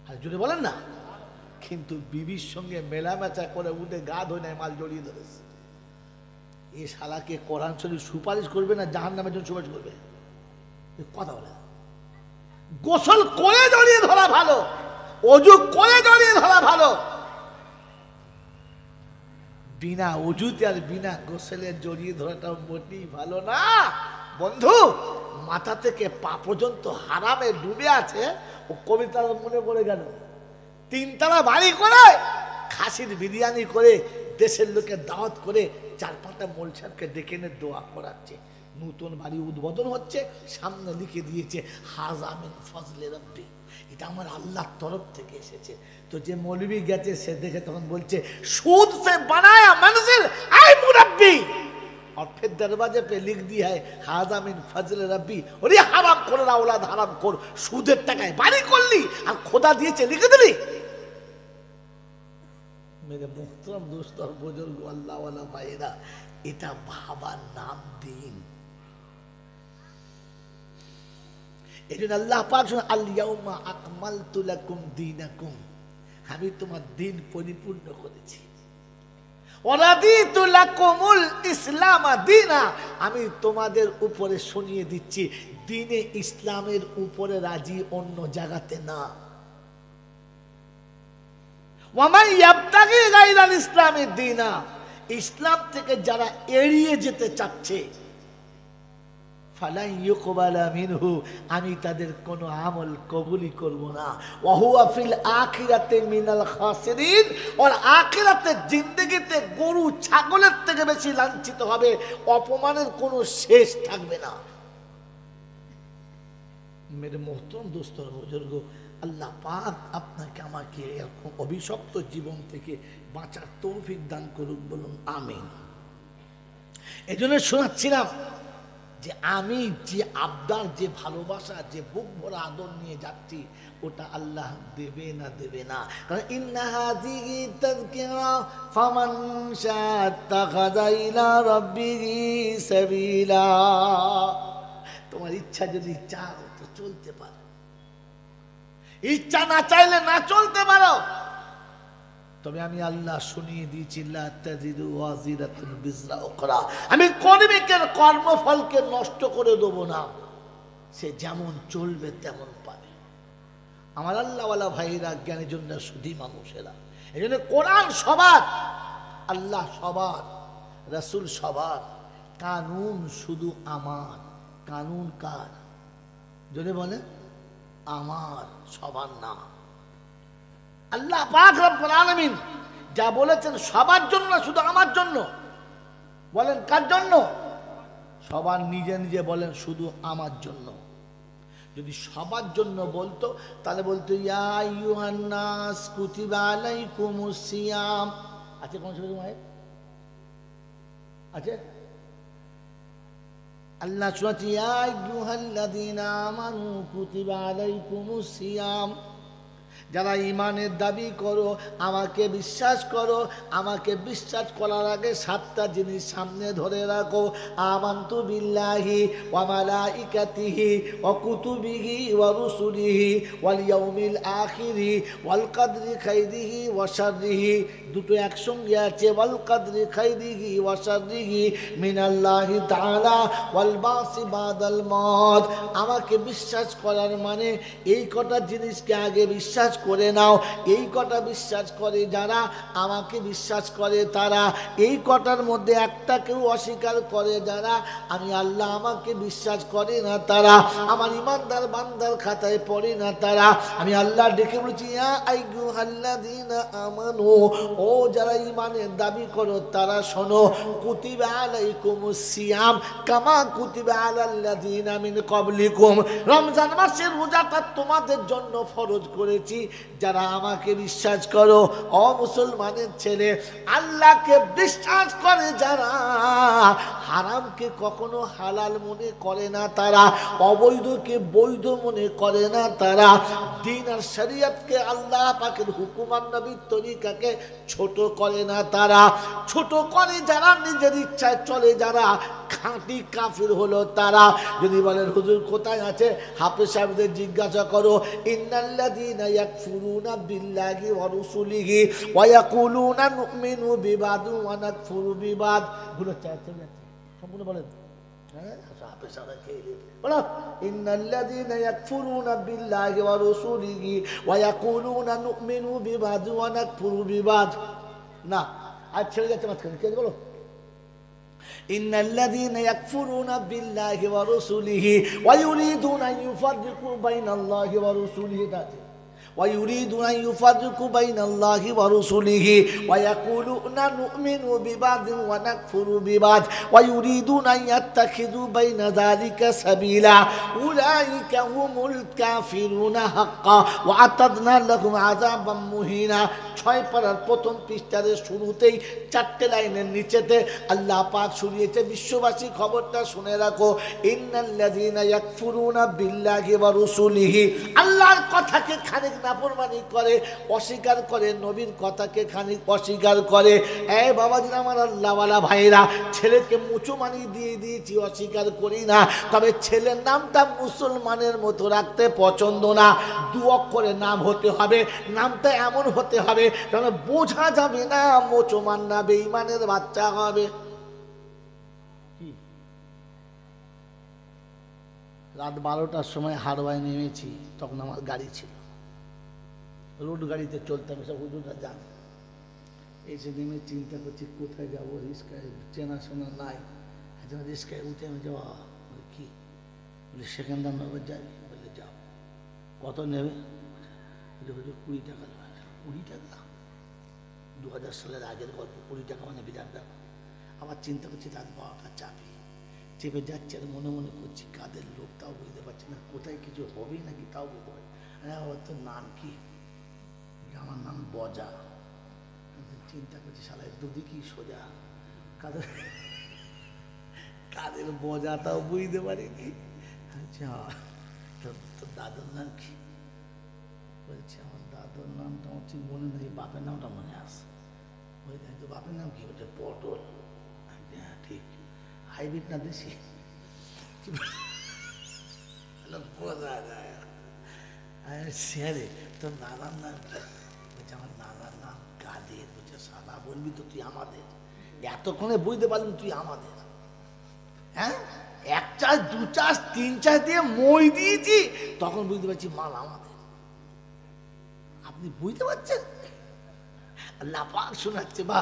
S1: আর জুড়ে বলেন না। কিন্তু বিবির সঙ্গে মেলামেচা করে উঠে গা ধোয় নাই, মাল জড়িয়ে ধরেছে। এ শালাকে কোরআন শরীফ সুপারিশ করবে না জাহান্নামের জন্য সুপারিশ করবে? কথা বলে। গোসল করে জড়িয়ে ধরা ভালো, অজু করে জড়িয়ে ধরা ভালো। বিনা অজুতে আর বিনা গোসলে জড়িয়ে ধরাটা মোটেই ভালো না। বন্ধু, মাথা থেকে পা পর্যন্ত হারামে ডুবে আছে। ও কবিতা মনে পড়ে গেল, 3 তলা বাড়ি করে খাসির বিরিয়ানি করে দেশের লোকের দাওয়াত করে 4-5টা মোলসারকে ডেকে এনে দোয়া করাচ্ছে। নতুন বাড়ি উদ্বোধন হচ্ছে, সামনে লিখে দিয়েছে হাযা মিন ফজলে রাব্বি, এটা আমার আল্লাহর তরফ থেকে এসেছে। তো যে মৌলবি গেছে সে দেখে তখন বলছে সুদ से बनाया मंजिल ऐ मुरब्बी, और फिर दरवाजे पे लिख दिया है हाजा मिन फजल रब्बी। ওরে হারাম করে আওলাদ, হারাম কর, সুদের টাকায় বাড়ি করলি আর খোদা দিয়েছে লিখে দিলি। मेरे मुहतरम दोस्त और बुजुर्ग अल्लाह वाला भाईरा, এটা ভাবার নাম দিন। এজন্য আল্লাহ পাক শুনে আল ইয়াউমা আকমালতু লাকুম দীনাকুম, আমি তোমার দিন পরিপূর্ণ করেছি। ওয়ারাদিতু লাকুমুল ইসলাম দীনা, আমি তোমাদের উপরে শুনিয়ে দিচ্ছি দ্বীনে ইসলামের উপরে রাজি, অন্য জায়গাতে না। ওয়ামান ইয়াবতাগি গায়রাল ইসলামি দীনা, ইসলাম থেকে যারা এড়িয়ে যেতে চাচ্ছে, ফালাই ইউকবালা মিনহু, আমি তাদের কোনো আমল কবুলই করব না। ওয়া হুয়া ফিল আখিরাতি মিনাল খাসিরিন, আর আখিরাতের জিন্দেগিতে গরু ছাগলের থেকে বেশি লাঞ্ছিত হবে, অপমানের কোনো শেষ থাকবে না। মেরে মোহতরম দোস্ত আর বুজুর্গ, আল্লাহ পাক আপনাকে আমাকে এরকম অভিশপ্ত জীবন থেকে বাঁচার তৌফিক দান করুক, বলুন আমিন। এই জন্য শোনাচ্ছিলাম যে আমি যে আবদার, যে ভালোবাসা, যে বুক ভরা আদর নিয়ে যাচ্ছি, ওটা আল্লাহ দেবে না দেবে না। কারণ ইন্না হাযিহি তাযকিরা ফামান শাআ ইত্তাখাযা ইলা রাব্বিহি সাবিলা। তোমার ইচ্ছা যদি চাও তো চলতে পারো, ইচ্ছা না চাইলে না চলতে পারো। তবে আমি আল্লাহ শুনিয়ে দিয়েছি, লা তাজিদু ওয়াজিরাতুন বিজরা উখরা, আমি কর্মীকে কর্মফলকে নষ্ট করে দেব না, সে যেমন চলবে তেমন পাবে। আমার আল্লাহওয়ালা ভাইরা, জ্ঞানী জন্য শুধু মানুষেরা, এই জন্য কোরআন সবার, আল্লাহ সবার, রাসূল সবার, কানুন শুধু আমার। কানুন কার? যদি বলে আমার, সবার না। আল্লাহ পাক রব্বুল আলামিন যা বলেছেন সবার জন্য, শুধু আমার জন্য। বলেন কার জন্য? সবার নিজে নিজে বলেন শুধু আমার জন্য। যদি সবার জন্য বলতো তাহলে বলতো ইয়া আইয়ুহান নাস কুতিবা আলাইকুমুস সিয়াম। আছে কোন সময় আছে? আল্লাহ শুনাচ্ছি ইয়া আইয়ুহাল্লাযীনা আমানু কুতিবা আলাইকুমুস সিয়াম, যারা ঈমানের দাবি করো, আমাকে বিশ্বাস করো, আমাকে বিশ্বাস করার আগে 7টা জিনিস সামনে ধরে রাখো। আমানতু বিল্লাহি ওয়া মালাইকাতিহি ওয়া কুতুবিহি ওয়া রুসুলিহি ওয়াল ইয়াউমিল আখিরি ওয়াল কদরি খাইরিহি ওয়া শাররিহি। দুটো একসঙ্গে আছে, ওয়াল কদরি খাইরিহি ওয়া শাররিহি মিনাল্লাহি তাআলা ওয়াল বাসি বাদাল মউত। আমাকে বিশ্বাস করার মানে এই কটা জিনিসকে আগে বিশ্বাস করে নাও। এই কটা বিশ্বাস করে যারা, আমাকে বিশ্বাস করে তারা। এই কটার মধ্যে একটা কেউ অস্বীকার করে যারা, আমি আল্লাহ আমাকে বিশ্বাস করে না তারা, আমার ইমানদার বান্দার খাতায় পড়ে না তারা। আমি আল্লাহ ডেকে বলছি ইয়া আইয়ুহাল্লাযীনা আমানু, ও যারা ঈমানের দাবি করো তারা শোনো, কুতিবা আলাইকুমুস সিয়াম কামা কুতিবা আলাল্লাযীনা মিন ক্বাবলিকুম। রমজান মাসের রোজাটা তোমাদের জন্য ফরজ করেছি যারা আমাকে বিশ্বাস করো। ও মুসলমানের ছেলে, আল্লাহকে বিশ্বাস করে যারা, হারামকে কখনো হালাল মনে করে না তারা, অবৈধকে বৈধ মনে করে না তারা, দ্বীন আর শরীয়তকে, আল্লাহ পাকের হুকুম আর নবীর তরিকাকে ছোট করে না তারা। ছোট করে যারা, নিজের ইচ্ছায় চলে যারা, খাঁটি কাফির হলো তারা। যদি বলেন হুজুর কোথায় আছে, হাফেজ সাহেবদের জিজ্ঞাসা করো। ইন্নাল্লাযীনা ইয়াকফুরুনা বিল্লাহি ওয়া রুসুলিহি ওয়া ইয়াকুলুনা নুমিনু বিবাদ ওয়া নাকফুরু বিবাদ। গুলো চাইতে সম্পূর্ণ বলেন, হ্যাঁ হাফেজ সাহেব খেয়ে বলো। ইন্নাল্লাযীনা ইয়াকফুরুনা বিল্লাহি ওয়া রুসুলিহি ওয়া ইয়াকুলুনা নুমিনু বিবাদ ওয়া নাকফুরু বিবাদ। না, আজ ছেড়ে যাচ্ছে মাঝখানে, কে বলো? ইন্নাল্লাযীনা ইয়াকফুরুনা বিল্লাহি ওয়া রাসূলিহি ওয়া ইউরিদুনা আন ইউফাররিকু বাইনাল্লাহি ওয়া রাসূলিহি, ويريدون أن يفرقوا بين الله ورسله ويقولون نؤمن ببعض ونكفر ببعض ويريدون أن يتخذوا بين ذلك سبيلا أولئك هم الكافرون حقا وأعتدنا لهم عذابا مهينا। 6 পারার প্রথম পৃষ্ঠার শুরুতেই 4টে লাইনের নিচেতে আল্লাহ পাক শুনিয়েছে, বিশ্ববাসী খবরটা শুনে রাখো। ইন্নাল্লাযীনা ইয়াকফুরুনা বিল্লাহি ওয়া রাসূলিহি, আল্লাহর কথাকে খানিক নাফরমানি করে, অস্বীকার করে, নবীর কথাকে খানিক অস্বীকার করে। এই বাবাজিরা আমার আল্লাহওয়ালা ভাইরা, ছেলেকে মুচুমানি দিয়ে দিয়েছি, অস্বীকার করি না, তবে ছেলের নামটা মুসলমানের মতো রাখতে পছন্দ না। 2 অক্ষরের নাম হতে হবে, নামটা এমন হতে হবে যেন বোঝা যাবে না মুসলমান না বেঈমানের বাচ্চা হবে। রাত 12টার সময় হারোয়ায় নেমেছি, তখন আমার গাড়ি ছিল, রোড গাড়িতে চলতাম, সব হুজুররা যান। এসে নেমে চিন্তা করছি কোথায় যাবো, রিস্কায় চেনাশোনা নাই, একজন রিস্কায় উঠে আমি যাওয়া, কি বলে সেকেন্দ্রনগর যাই, বলে যাও। কত নেবে? হুজুর 20 টাকা নেবে। 20 টাকা? 2000 সালের আগের গল্প, 20 টাকা মানে বিরাট ব্যাপার। আবার চিন্তা করছি রাত 12টা, চাপি চেপে যাচ্ছে, আর মনে মনে করছি কাদের লোক তাও বুঝতে পারছি না, কোথায় কিছু হবে নাকি তাও বুঝতে পারছি। তোর নাম কি? আমার নাম বজা। চিন্তা করছি শালা দুদিকেই সোজা, কাদের কাদের বজা তাও বুঝতে পারিনি। আচ্ছা, তোর দাদুর নাম কি? বলছি আমার দাদুর নামটা আমার ঠিক মনে নেই, বাপের নামটা মনে আসে। বলছি তো বাপের নাম কি? বলছে পটল। হ্যাঁ ঠিক। হাইব্রিড না দেশি? বোঝা যায়। স্যারে তোর নানার নাম কি? বলছে আমার নানার নাম কাদের। বলছে সাদা বলবি তো তুই আমাদের, এতক্ষণে বুঝতে পারলাম তুই আমাদের। হ্যাঁ, 1 চাষ 2 চাষ 3 চাষ দিয়ে মই দিয়েছি, তখন বুঝতে পারছি মাল আমাদের। আপনি বুঝতে পারছেন? আল্লাহ পাক শোনাচ্ছে, বা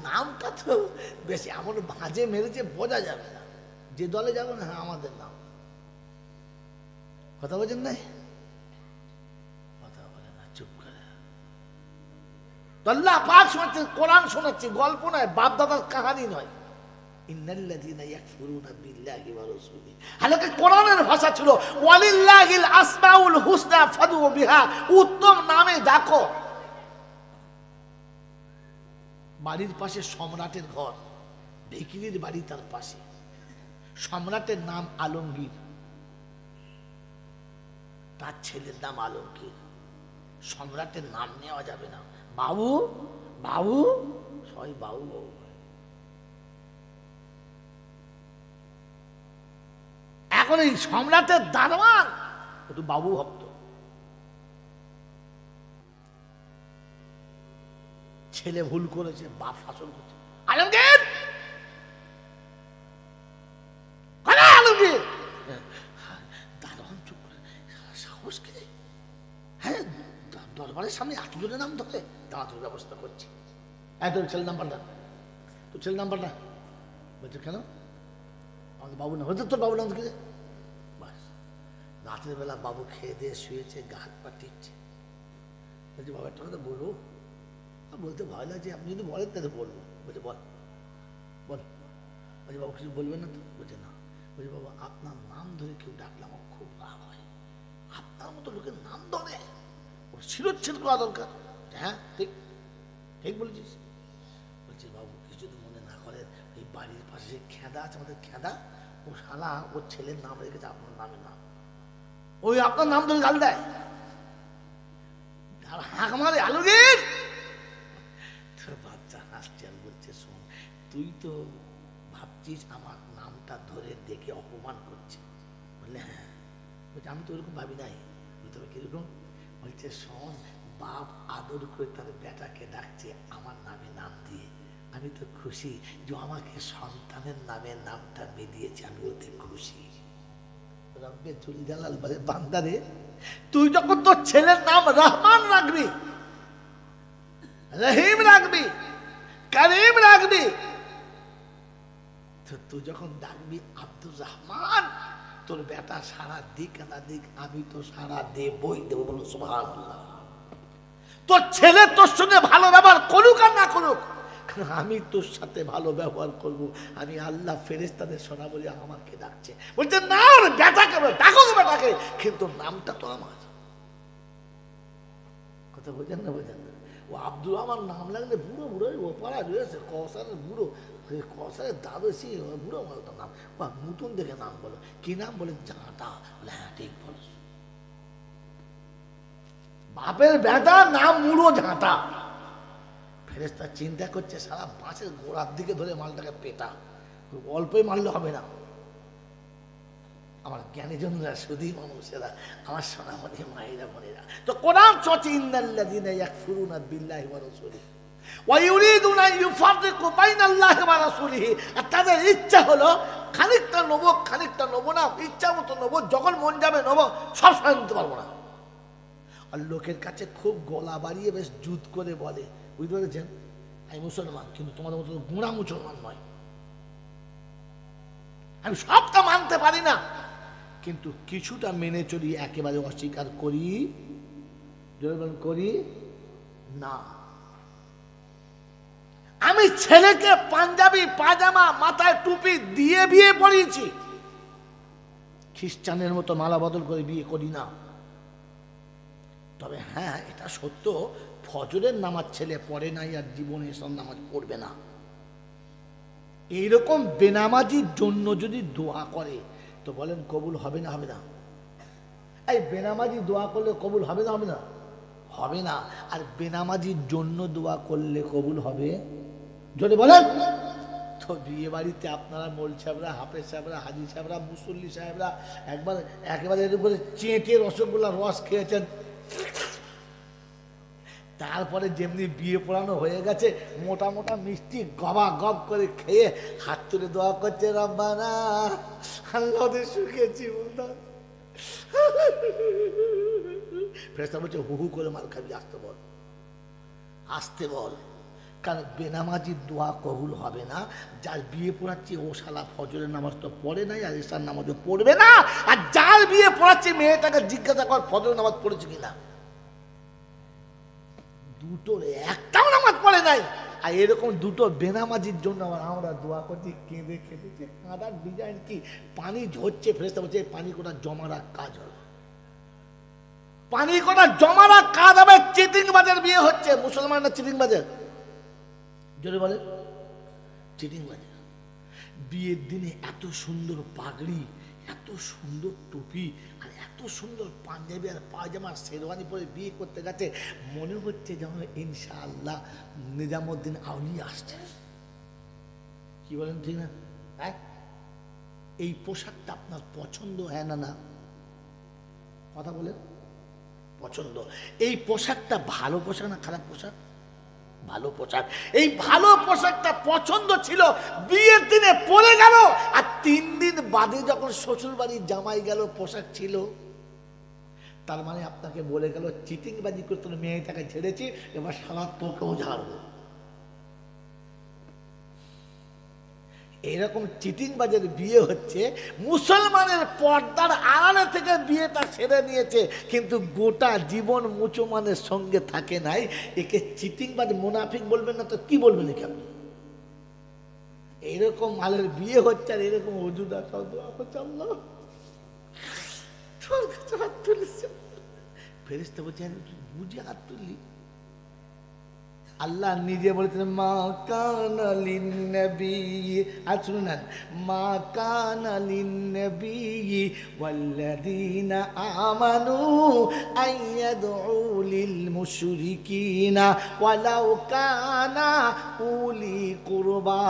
S1: নামটা তো বেশি এমন ভাঁজে মেরেছে বোঝা যাবে না, যে দলে যাবে না, হ্যাঁ আমাদের নাম। কথা বলছেন নাই? কথা বলে না, চুপ করে। আল্লাহ পাক শোনাচ্ছে, কোরআন শোনাচ্ছে, গল্প নয়, বাপ দাদার কাহানি নয়। ইন্নাল্লাযীনা ইয়াকফুরুনা বিল্লাহি ওয়া রাসূলিহি, হালাকে কোরআনের ভাষা ছিল ওয়ালিল্লাহিল আসমাউল হুসনা ফাদউ বিহা, উত্তম নামে ডাকো। বাড়ির পাশে সম্রাটের ঘর, ভিখিরির বাড়ি তার পাশে। সম্রাটের নাম আলমগীর, তার ছেলের নাম আলমগীর। সম্রাটের নাম নেওয়া যাবে না, বাবু বাবু, সবাই বাবু বাবু। এখন এই সম্রাটের দারোয়ান একটু বাবু ভক্ত। ছেলে ভুল করেছে, বাপ শাসন করছে, আলমগীর আলমগীর। দারোয়ান চুপ করে, সাহস কি? হ্যাঁ, দরবারের সামনে এত জনের নাম ধরে, দাঁড়ানোর ব্যবস্থা করছি। তোর ছেলে নাম্বারটা, তোর ছেলে নাম্বারটা। বলছে কেন? আমাদের বাবু না হয়তো, তোর বাবু নাম কি? বাস, রাতের বেলা বাবু খেয়ে দিয়ে শুয়েছে, গা হাত পা টিপছে। বলছে বাবা একটা কথা বলবো? বলতে ভয় লাগছে, আপনি যদি বলেন তাহলে বলবো। বলছে বল বল। বলছে বাবু কিছু বলবেন না তো? বলছে না। বলছে বাবু আপনার নাম ধরে কেউ ডাকলে আমার খুব রাগ হয়, আপনার মতো লোকের নাম ধরে ওর শিরোচ্ছেদ করা দরকার। হ্যাঁ ঠিক, ঠিক বলেছিস। বলছে বাবু কিছু যদি মনে না করেন, এই বাড়ির পাশে খেদা আছে আমাদের, খেদা, ও শালা ওর ছেলের নাম রেখেছে আপনার নামের নাম, ওই আপনার নাম ধরে গাল দেয়, হাঁক মারে আলমগীর। বাচ্চা হাসছে আর বলছে শোন, তুই তো ভাবছিস আমার নামটা ধরে দেখে অপমান করছে। বললে হ্যাঁ। বলছে আমি তো ওরকম ভাবি নাই। তবে কিরকম? বলছে শোন, বাপ আদর করে তার বেটাকে ডাকছে আমার নামে নাম দিয়ে, আমি তো খুশি যে আমাকে সন্তানের নামে নামটা মিলিয়েছে, আমি ওতে খুশি। রব্বে জুল জালাল বলে বান্দারে, তুই যখন তোর ছেলের নাম রহমান রাখবি, রহিম রাখবি, করিম রাখবি, তো তুই যখন ডাকবি আব্দুর রহমান, তোর বেটা সারা দিক না দিক, আমি তো সারা দেবই দেবো। বলো সুবহানাল্লাহ। তোর ছেলে তোর সঙ্গে ভালো ব্যবহার করুক আর না করুক, আমি তোর সাথে ভালো ব্যবহার করব। আমি আল্লাহ ফেরেশতাদের শোনা বলি আমাকে ডাকছে। বলছে না, বেটাকে ডাকো, বেটাকে, কিন্তু নামটা তো আমার। কথা বোঝেন না? বোঝেন না? ও আব্দুল আমার নাম লাগলে বুড়ো বুড়ো ও পাড়া রয়েছে, কসারের বুড়ো, কসারের দাদু সে বুড়ো বলতো নাম, বা নতুন দেখে নাম বলো। কি নাম? বলে জাঁটা। হ্যাঁ ঠিক বলো। বাপের বেটা না মুড়ো ঝাঁটা। ফেরেশতা চিন্তা করছে সারা বাঁশের গোড়ার দিকে ধরে মালটাকে পেটা, অল্পই মারলে হবে না। আমার জ্ঞানীজনরা, সুধী মানুষেরা, আমার সোনামণি মায়েরা বোনেরা, তো কোরআন চলছে ইন্নাল্লাযীনা ইয়াকফুরুনা বিল্লাহি ওয়া রাসূলিহি ওয়া ইউরিদুনা আন ইউফাররিকু বাইনাল্লাহি ওয়া রাসূলিহি। আর তাদের ইচ্ছা হলো খানিকটা নেবো খানিকটা নেবো না, ইচ্ছা মতো নেবো, যখন মন যাবে নেবো, সব সময় নিতে পারবো না। আর লোকের কাছে খুব গলা বাড়িয়ে বেশ জুত করে বলে, বুঝতে পেরেছেন, আমি মুসলমান, কিন্তু তোমাদের মতো গুঁড়া মুসলমান নয়, আমি সবটা মানতে পারি না, কিন্তু কিছুটা মেনে চলি, একেবারে অস্বীকার করি করি না। আমি ছেলেকে পাঞ্জাবি পাজামা মাথায় টুপি দিয়ে বিয়ে পড়িয়েছি, খ্রিস্টানের মতো মালা বদল করে বিয়ে করি না। তবে হ্যাঁ, এটা সত্য, ফজরের নামাজ ছেলে পড়ে নাই আর জীবনে এসব নামাজ পড়বে না। এইরকম বেনামাজির জন্য যদি দোয়া করে তো বলেন কবুল হবে না হবে না? এই বেনামাজি দোয়া করলে কবুল হবে না হবে না? হবে না। আর বেনামাজির জন্য দোয়া করলে কবুল হবে? যদি বলেন তো বিয়ে বাড়িতে আপনারা মোল সাহেবরা, হাফেজ সাহেবরা, হাজি সাহেবরা, মুসল্লি সাহেবরা একেবারে এর উপরে চেটে রসগোল্লার রস খেয়েছেন, তারপরে যেমনি বিয়ে পড়ানো হয়ে গেছে মোটা মোটা মিষ্টি গবা গব করে খেয়ে হাত তুলে দোয়া করছে, রব্বানা আল্লাহ ওদের সুখে জীবন দাও। ফেরেশতা বলছে হু হু করে মার খাবি, আসতে বল, আসতে বল। কারণ বেনামাজির দোয়া কবুল হবে না। যার বিয়ে পড়াচ্ছে ও শালা ফজরের নামাজ তো পড়ে নাই আর ইশার নামাজও পড়বে না। আর যার বিয়ে পড়াচ্ছে মেয়েটাকে জিজ্ঞাসা কর ফজরের নামাজ পড়েছে কিনা, দুটোর একটাও নামাজ পড়ে নাই। আর এরকম দুটো বেনামাজির জন্য আমরা দোয়া করছি, কেঁদে খেতেছে। কাঁদার ডিজাইন কি, পানি ঝরছে, ফেরেশতা বলছে পানি কোটা জমা রাখ, কাজ হবে, পানি কোটা জমা রাখ, কাজ হবে। চিটিংবাজের বিয়ে হচ্ছে, মুসলমান না চিটিংবাজের? জোরে বলে চিটিংবাজের। বিয়ের দিনে এত সুন্দর পাগড়ি, এত সুন্দর টুপি আর এত সুন্দর পাঞ্জাবি আর পায়জামা শেরওয়ানি পরে বিয়ে করতে গেছে, মনে হচ্ছে যেন ইনশাআল্লাহ নিজামুদ্দিন আউলিয়া আসছে। কি বলেন ঠিক না? হ্যাঁ, এই পোশাকটা আপনার পছন্দ হয় না? না কথা বলেন, পছন্দ। এই পোশাকটা ভালো পোশাক না খারাপ পোশাক? ভালো পোশাক। এই ভালো পোশাকটা পছন্দ ছিল, বিয়ের দিনে পরে গেল, আর 3 দিন বাদে যখন শ্বশুর বাড়ির জামাই গেল পোশাক ছিল। তার মানে আপনাকে বলে গেল চিটিংবাজি করতে মেয়েটাকে ছেড়েছি, এবার সারা তোকেও ঝাড়বো। এরকম চিটিংবাজের বিয়ে হচ্ছে, মুসলমানের পর্দার আড়ালে থেকে বিয়েটা সেরে নিয়েছে, কিন্তু গোটা জীবন মুসলমানের সঙ্গে থাকে নাই। একে চিটিংবাজ মুনাফিক বলবেন না তো কি বলবেন একে আপনি? এরকম মালের বিয়ে হচ্ছে আর এরকম ওজুদা সব দোয়া করছে, আল্লাহ তোর কাছে হাত তুলেছে। ফেরেশতা বলছে বুঝে হাত তুললি? আল্লাহ নিজে বলেছেন মা কানা লিন-নবী, আর শুনুন, মা কানা লিন-নবী ওয়াল্লাযীনা আমানু আইয়াদউ লিল মুশরিকিনা ওয়ালাউ কানা উলি কুরবা।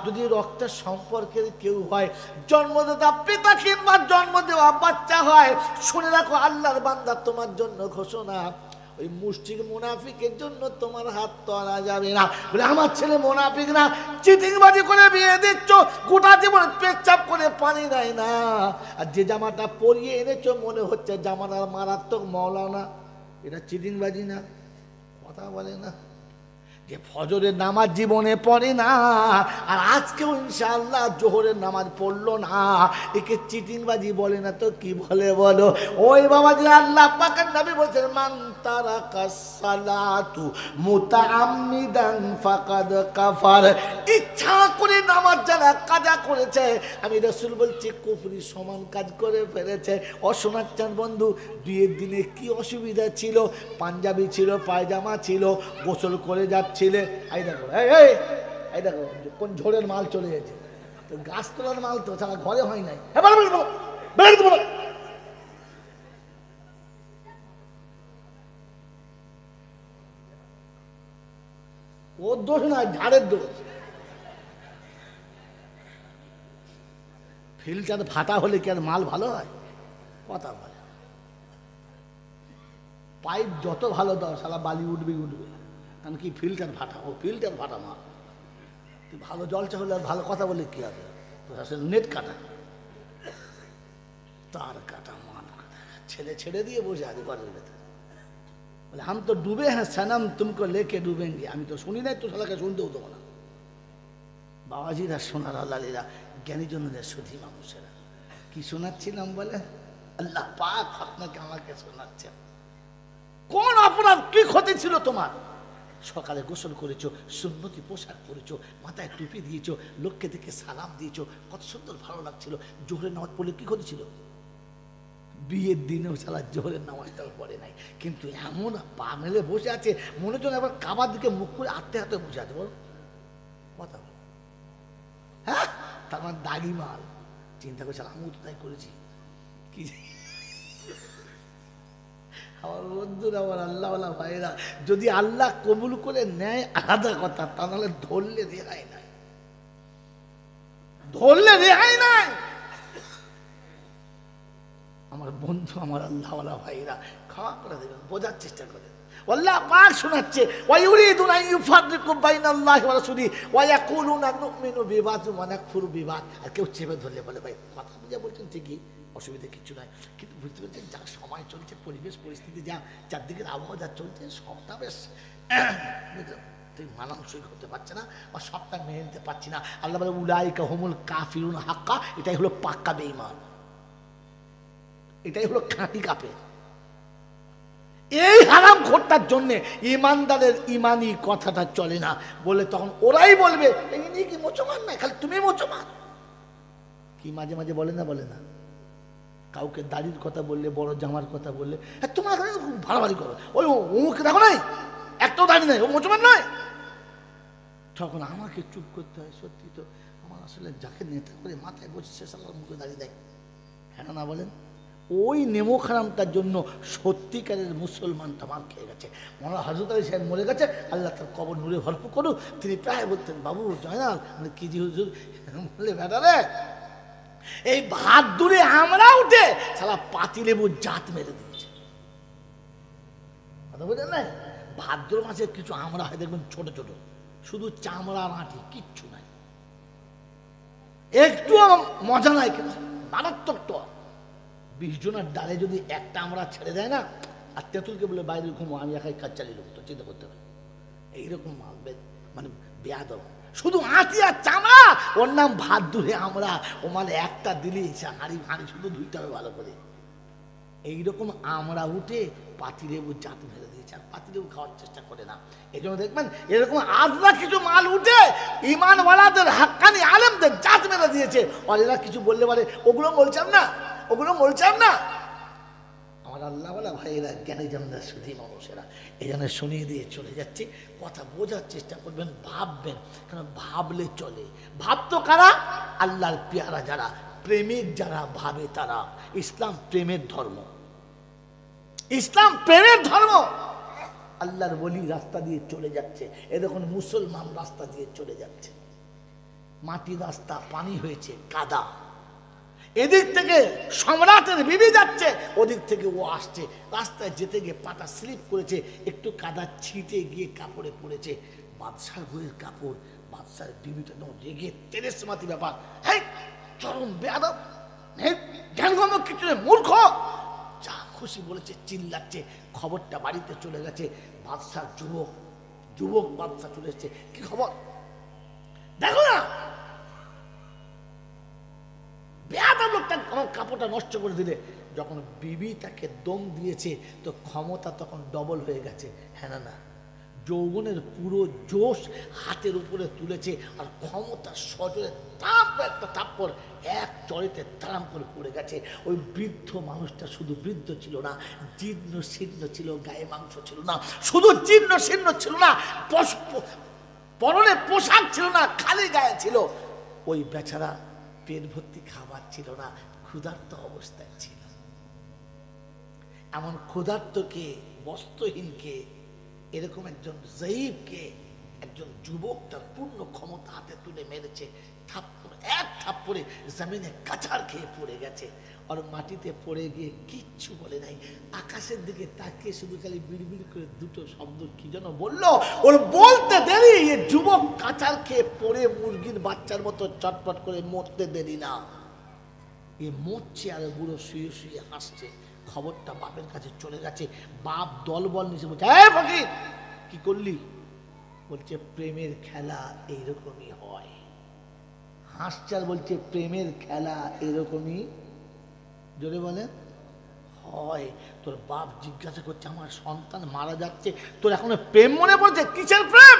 S1: যদি রক্তের সম্পর্কের কেউ হয়, জন্মদাতা পিতা কিংবা জন্ম দেওয়া বাচ্চা হয়, শুনে রাখো আল্লাহর বান্দা তোমার জন্য ঘোষণা, ওই মুশরিক মুনাফিকের জন্য তোমার হাত তোলা যাবে না। বলে আমার ছেলে মুনাফিক না, চিটিংবাজি করে বিয়ে দিচ্ছ, গোটা জীবন পেচ্ছাপ করে পানি দেয় না, আর যে জামাটা পরিয়ে এনেছো মনে হচ্ছে জামানার মারাত্মক মৌলানা, এটা চিটিংবাজি না? কথা বলে না যে ফজরের নামাজ জীবনে পড়ে না, আর আজকেও ইনশাআল্লাহ জোহরের নামাজ পড়লো না, একে চিটিংবাজি বলে না তো কি বলে বলো? ওই বাবাজি, আল্লাহ পাকের নবী বলেছেন মান তারাকাস সালাতু মুতাআম্মিদান ফাকাদ কাফার। ইচ্ছা করে নামাজ যারা কাজা করেছে, আমি রাসূল বলছি কুফরি সমান কাজ করে ফেলেছে। অসনাচ্ছান বন্ধু, বিয়ের দিনে কি অসুবিধা ছিল? পাঞ্জাবি ছিল, পায়জামা ছিল, গোসল করে যাচ্ছে ছেলে। এই দেখো, এই দেখো কোন ঝোড়ের মাল চলে গেছে, গাছ তোলার মাল তো, ছাড়া ঘরে হয় নাই। ওর দোষ না, ঝাড়ের দোষ। ফিল্টার ফাটা হলে কি আর মাল ভালো হয়? কথা বলে। পাইপ যত ভালো দাও সারা বালি উঠবে উঠবে, কারণ কি ফিল্টার ফাটা। ও ফিল্টার ফাটা মাল। তুই ভালো জল চাহলে আর ভালো কথা বলে কি হবে? আসলে নেট কাটা, তার কাটা মাল কাটা। ছেলে ছেড়ে দিয়ে বসে আছে ঘরের ভেতরে, বলে हम तो डूबे हैं सनम तुमको लेके डूबेंगे। আমি তো শুনি নাই, তো শালাকে শুনতেও দেবো না। বাবাজিরা, সোনার লালীরা, জ্ঞানীজনদের সুধী মানুষেরা, কি শোনাচ্ছিলাম বলে? আল্লাহ পাক আপনাকে আমাকে শোনাচ্ছেন। কোন অপরাধ, কি ক্ষতি ছিল তোমার? সকালে গোসল করেছো, সুন্নতি পোশাক পরেছো, মাথায় টুপি দিয়েছো, লোককে দেখে সালাম দিয়েছো, কত সুন্দর ভালো লাগছিল। জোহরের নামাজ পড়লে কি ক্ষতি ছিল? বিয়ের দিনেও সালা জোহরের নামাজটাও পড়ে নাই, কিন্তু এমন পা মেলে বসে আছে, মনে হচ্ছে আবার কাবার দিকে মুখ করে হাঁটতে হাঁটতে বসে আছে। বলো কথা বলো, হ্যাঁ? তার মানে দাগি মাল। চিন্তা করছে আমিও তো তাই করেছি। কি আমার বন্ধুরা, আমার আল্লাহওয়ালা ভাইরা, যদি আল্লাহ কবুল করে নেয় আলাদা কথা, তা নাহলে ধরলে রেহাই নাই, ধরলে রেহাই নাই। আমার বন্ধু, আমার আল্লাহওয়ালা ভাইরা, ক্ষমা করে দেবেন, বোঝার চেষ্টা করেন। আল্লাহ পাক শোনাচ্ছে, ওয়ায়ুরিদুনা ইউফাররিকু বাইনাল্লাহি ওয়া রাসূলিহি ওয়া ইয়াকুলুনা নুমিনু বিবাযি ওয়া নাকফুরু বিবাদ। আর কেউ চেপে ধরলে বলে, ভাই কথা বুঝে বলছেন ঠিকই, অসুবিধা কিছু নাই, কিন্তু বুঝতে পারছেন যা সময় চলছে, পরিবেশ পরিস্থিতি যা, চারদিকের আবহাওয়া যা চলছে, সবটা বেশ ঠিক মানানসই হতে পারছে না, বা সবটা মেনে নিতে পারছি না। আল্লাহ বলে উলাইকা হুমুল কাফিরুন হাক্কা। এটাই হলো পাক্কা বেঈমান, এটাই হলো খাঁটি কাফের। এই হারাম খোরটার জন্যে ইমানদারের ইমানি কথাটা চলে না বলে তখন ওরাই বলবে ইনি কি মুসলমান না, খালি তুমি মুসলমান। কি মাঝে মাঝে বলে না, বলে না? কাউকে দাড়ির কথা বললে, বড় জামার কথা বললে, হ্যাঁ তোমার ভাড়াভাড়ি করো, ওই ওকে দেখো নাই, একটাও দাড়ি নাই, ও মুসলমান নয়। তখন আমাকে চুপ করতে হয়। সত্যি তো, আমার আসলে যাকে নেতা করে মাথায় বসে সে সালার মুখে দাঁড়িয়ে দেয়, হ্যাঁ না বলেন? ওই নেমো খারামটার জন্য সত্যিকারের মুসলমানটা মার খেয়ে গেছে। মৌলানা হযরত আলী সাহেব মরে গেছে, আল্লাহ তার কবর নূরে ভরপুর করুক। তিনি প্রায় বলতেন, বাবু জয়নাল, কি জি হুজুর, বলে বেটা রে, এই ভাত দূরে আমরা উঠে সালা পাতি লেবু জাত মেরে দিয়েছে। কথা বলেন না? ভাদ্র মাসে কিছু আমরা হয় দেখবেন ছোট ছোট, শুধু চামড়া আঁটি, কিচ্ছু নাই, একটু মজা নাই, কিন্তু মারাত্মক টক। 20 জনের ডালে যদি একটা আমরা ছেড়ে দেয় না, আর তেঁতুলকে বলে বাইরে ঘুমো, আমি একাই কাজ চালিয়ে দেবো, তো চিন্তা করতে হবে। এইরকম মালবে, মানে বেয়াদব, শুধু আঁটি আর চামড়া, ওর নাম ভাত দূরে আমরা। ও মানে একটা দিলে হাঁড়ি হাঁড়ি শুধু ধুইতে হবে ভালো করে। এইরকম আমরা উঠে পাতিলেবু জাত মেরে দিয়েছে, আর পাতিলেবু খাওয়ার চেষ্টা করে না। এই জন্য দেখবেন এরকম আজরা কিছু মাল উঠে ইমানওয়ালাদের হাক্কানি আলেমদের জাত মেরে দিয়েছে। আর এরা কিছু বললে বলে ওগুলো বলছেন না, ওগুলো বলছেন না। আমার আল্লাহওয়ালা ভাইয়েরা, জ্ঞানী জানদার সুধী মানুষেরা, এই জন্য শুনিয়ে দিয়ে চলে যাচ্ছি। কথা বোঝার চেষ্টা করবেন, ভাববেন, কারণ ভাবলে চলে। ভাবতো কারা? আল্লাহর পেয়ারা যারা, প্রেমিক যারা ভাবে তারা। ইসলাম প্রেমের ধর্ম, ইসলাম প্রেমের ধর্ম। আল্লাহর ওলি রাস্তা দিয়ে চলে যাচ্ছে, এরকম মুসলমান রাস্তা দিয়ে চলে যাচ্ছে। মাটি রাস্তা, পানি হয়েছে কাদা, এদিক থেকে সম্রাটের বিবি যাচ্ছে, ওদিক থেকে ও আসছে। রাস্তায় যেতে গিয়ে পাটা স্লিপ করেছে, একটু কাদা ছিটে গিয়ে কাপড়ে পড়েছে। বাদশার বইয়ের কাপড়, বাদশার বিবিটা রেগে তেরেসমাতি ব্যাপার, হ্যাঁ চরম বেয়াদব, জ্ঞানগম্য কিছু নেই, মূর্খ, যা খুশি বলেছে, চিল্লাচ্ছে। খবরটা বাড়িতে চলে গেছে। বাদশার যুবক বাদশা চলে এসছে, কি খবর দেখো না, বেয়াদব লোকটা আমার কাপড়টা নষ্ট করে দিলে। যখন বিবি তাকে দম দিয়েছে, তো ক্ষমতা তখন ডবল হয়ে গেছে, হ্যাঁ না? যৌবনের পুরো জোশ হাতের উপরে তুলেছে, আর ক্ষমতা সজোরে একটা থাপ্পড় এক চড়িতে তারাম করে পড়ে গেছে। ওই বৃদ্ধ মানুষটা শুধু বৃদ্ধ ছিল না, জীর্ণ শীর্ণ ছিল, গায়ে মাংস ছিল না, শুধু জীর্ণ শীর্ণ ছিল না, পরনে পোশাক ছিল না, খালি গায়ে ছিল। ওই বেচারা পেট ভর্তি খাবার ছিল না, ক্ষুধার্ত অবস্থায় ছিল। এমন ক্ষুধার্তকে, বস্ত্রহীনকে, এরকম একজন জয়ীবকে একজন যুবক তার পূর্ণ ক্ষমতা হাতে তুলে মেরেছে, থাপ্পড় এক থাপ্পড়ে জমিনে কাচার খেয়ে পড়ে গেছে। আর মাটিতে পড়ে গিয়ে কিচ্ছু বলে নাই, আকাশের দিকে তাকিয়ে শুধু খালি বিড়বিড় করে দুটো শব্দ কি যেন বললো। ওর বলতে দেরি, এ যুবক কাচার খেয়ে পড়ে মুরগির বাচ্চার মতো চটপট করে মরতে দেরি না। এ মরছে আর বুড়ো শুয়ে শুয়ে হাসছে। খবরটা বাপের কাছে চলে গেছে। বাপ দলবল নিচে বলছে, এই ফকির কি করলি? বলছে প্রেমের খেলা এইরকমই হয়। হাসছে আর বলছে প্রেমের খেলা এরকমই, জোরে বলে, হয়। তোর বাপ জিজ্ঞাসা করছে, আমার সন্তান মারা যাচ্ছে, তোর এখনো প্রেম মনে পড়ছে? কিসের প্রেম?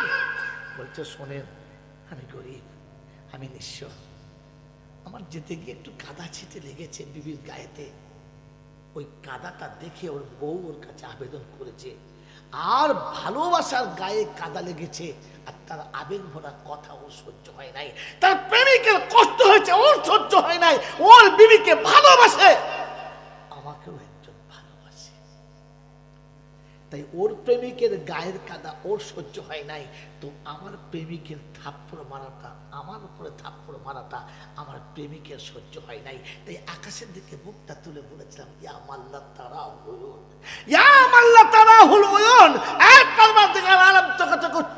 S1: বলছে শোনেন, আমি গরিব, আমি নিঃস্ব, আমার যেতে গিয়ে একটু কাদা ছিটে লেগেছে বিবির গায়েতে। ওই কাদাটা দেখে ওর বউ ওর কাছে আবেদন করেছে, আর ভালোবাসার গায়ে কাদা লেগেছে, আর তার আবেগ ভরা কথা ওর সহ্য হয় নাই। তার প্রেমিকের কষ্ট হয়েছে, ওর সহ্য হয় নাই। ওর বিবিকে ভালোবাসে, আমাকেও একজন ভালোবাসে, তাই ওর প্রেমিকের গায়ের কাদা ওর সহ্য হয় নাই। তো আমার প্রেমিকের থাপ্পড় মারাটা, আমার উপরে থাপ্পড় মারাটা আমার প্রেমিকের সহ্য হয় নাই। তাই আকাশের দিকে মুখটা তুলে বলেছিলাম, ইয়া মাল্লা তারা হুলুন, ইয়া মাল্লা তারা হুলুন, এক পরমাত্মার আলম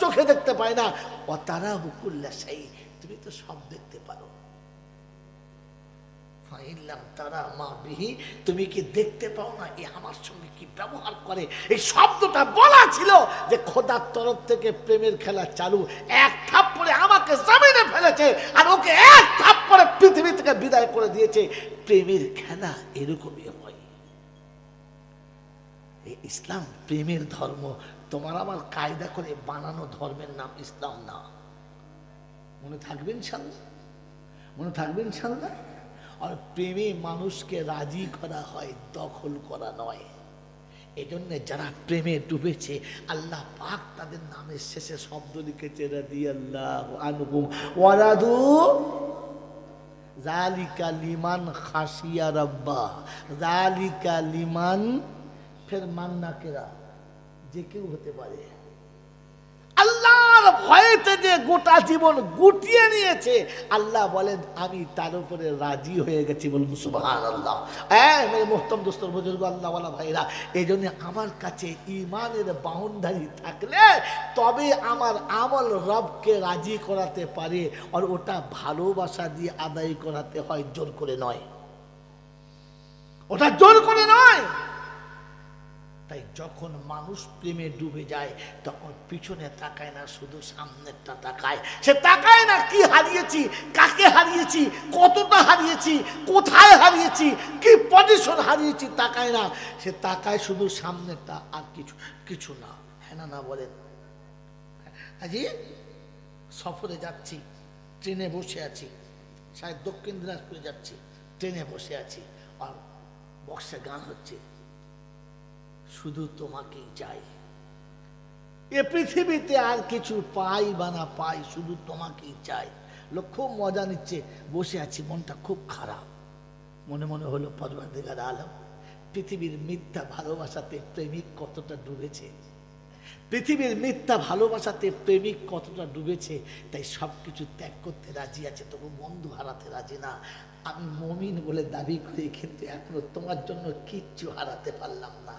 S1: চোখে দেখতে পায় না, ও তারা হুকুল্লা সেই, তুমি তো সব দেখতে পারো। তুমি কি দেখতে পাও না এ আমার সঙ্গে কি ব্যবহার করে? এই শব্দটা বলা ছিল যে খোদার তরফ থেকে প্রেমের খেলা চালু। এক থাপ্পড়ে আমাকে জমিনে ফেলেছে, আর ওকে এক থাপ্পড়ে পৃথিবী থেকে বিদায় করে দিয়েছে। প্রেমের খেলা এরকমই হয়। এই ইসলাম প্রেমের ধর্ম, তোমার আমার কায়দা করে বানানো ধর্মের নাম ইসলাম না। মনে থাকবেন ইনশাআল্লাহ, মনে থাকবেন ইনশাআল্লাহ। আর প্রেমে মানুষকে রাজি করা হয়, দখল করা নয়। এই জন্য যারা প্রেমে ডুবেছে, আল্লাহ পাক তাদের নামের শেষে শব্দ লিখেছে রাদিয়াল্লাহু আনহুম ওয়া রাদু যালিকা লিমান খাশিয়া রাব্বা, যালিকা লিমান, ফের মান্নাকেরা, যে কেউ হতে পারে। আল্লাহর ভয়েতে যে গোটা জীবন গুটিয়ে নিয়েছে, আল্লাহ বলেন আমি তার উপরে রাজি হয়ে গেছি। বলুন সুবহানাল্লাহ। মেরে মোহতরম দোস্তর বুজুর্গ আল্লাহওয়ালা ভাইরা, এই জন্য আমার কাছে ঈমানের বাউন্ডারি থাকলে তবে আমার আমল রবকে রাজি করাতে পারে, আর ওটা ভালোবাসা দিয়ে আদায় করাতে হয়, জোর করে নয়। ওটা জোর করে নয়। তাই যখন মানুষ প্রেমে ডুবে যায়, তখন পিছনে তাকায় না, শুধু সামনেরটা তাকায়। সে তাকায় না কি হারিয়েছি, কাকে হারিয়েছি, কতটা হারিয়েছি, কোথায় হারিয়েছি, কি পজিশন হারিয়েছি, তাকায় না। সে তাকায় শুধু সামনেরটা, আর কিছু না। হ্যাঁ না বলেন? আজি সফরে যাচ্ছি, ট্রেনে বসে আছি, শায়দ দক্ষিণ দিনাজপুরে যাচ্ছি, ট্রেনে বসে আছি, আর বক্সে গান হচ্ছে, শুধু তোমাকেই চাই, এ পৃথিবীতে আর কিছু পাই বা না পাই, শুধু তোমাকেই চাই। লোক খুব মজা নিচ্ছে, বসে আছি, মনটা খুব খারাপ। মনে মনে হলো পরওয়ারদিগার আলম, পৃথিবীর মিথ্যা ভালোবাসাতে প্রেমিক কতটা ডুবেছে, পৃথিবীর মিথ্যা ভালোবাসাতে প্রেমিক কতটা ডুবেছে। তাই সবকিছু ত্যাগ করতে রাজি আছে, তবু বন্ধু হারাতে রাজি না। আমি মুমিন বলে দাবি করি, কিন্তু এখনো তোমার জন্য কিচ্ছু হারাতে পারলাম না।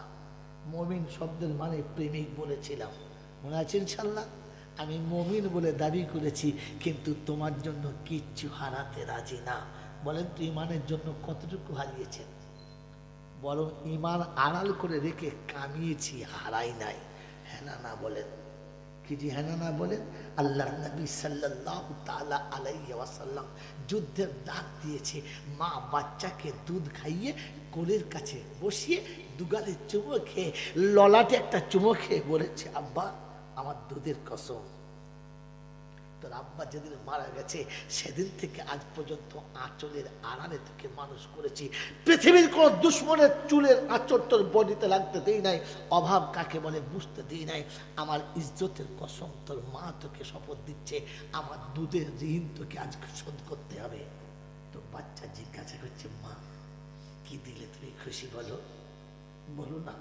S1: মুমিন শব্দের মানে প্রেমিক বলেছিলাম, মনে আছে ইনশাআল্লাহ? আমি মুমিন বলে দাবি করেছি, কিন্তু তোমার জন্য কিচ্ছু হারাতে রাজি না। বলেন তো ঈমানের জন্য কতটুকু হারিয়েছেন? বরং ঈমান আড়াল করে রেখে কামিয়েছি, হারাই নাই। হ্যাঁ না বলেন? কি যে হ্যাঁ না বলেন? আল্লাহ নবী সাল্লাল্লাহু তাআলা আলাইহি ওয়াসাল্লাম যুদ্ধের ডাক দিয়েছে, মা বাচ্চাকে দুধ খাইয়ে কোলের কাছে বসিয়ে দুগালে চুমো খেয়ে, ললাটে একটা চুমো খেয়ে বলেছে, আব্বা আমার দুধের কসম। তোর আব্বা যেদিন মারা গেছে, সেদিন থেকে আজ পর্যন্ত আঁচলের আড়ালে তোকে মানুষ করেছি। পৃথিবীর কোন দুশ্মনের চুলের আঁচল তোর বডিতে লাগতে দেই নাই, অভাব কাকে বলে বুঝতে দিই নাই। আমার ইজ্জতের কসম, তোর মা তোকে শপথ দিচ্ছে, আমার দুধের ঋণ তোকে আজ শোধ করতে হবে। তো বাচ্চা জিজ্ঞাসা করছে, মা কি দিলে তুমি খুশি, বলো বলো না,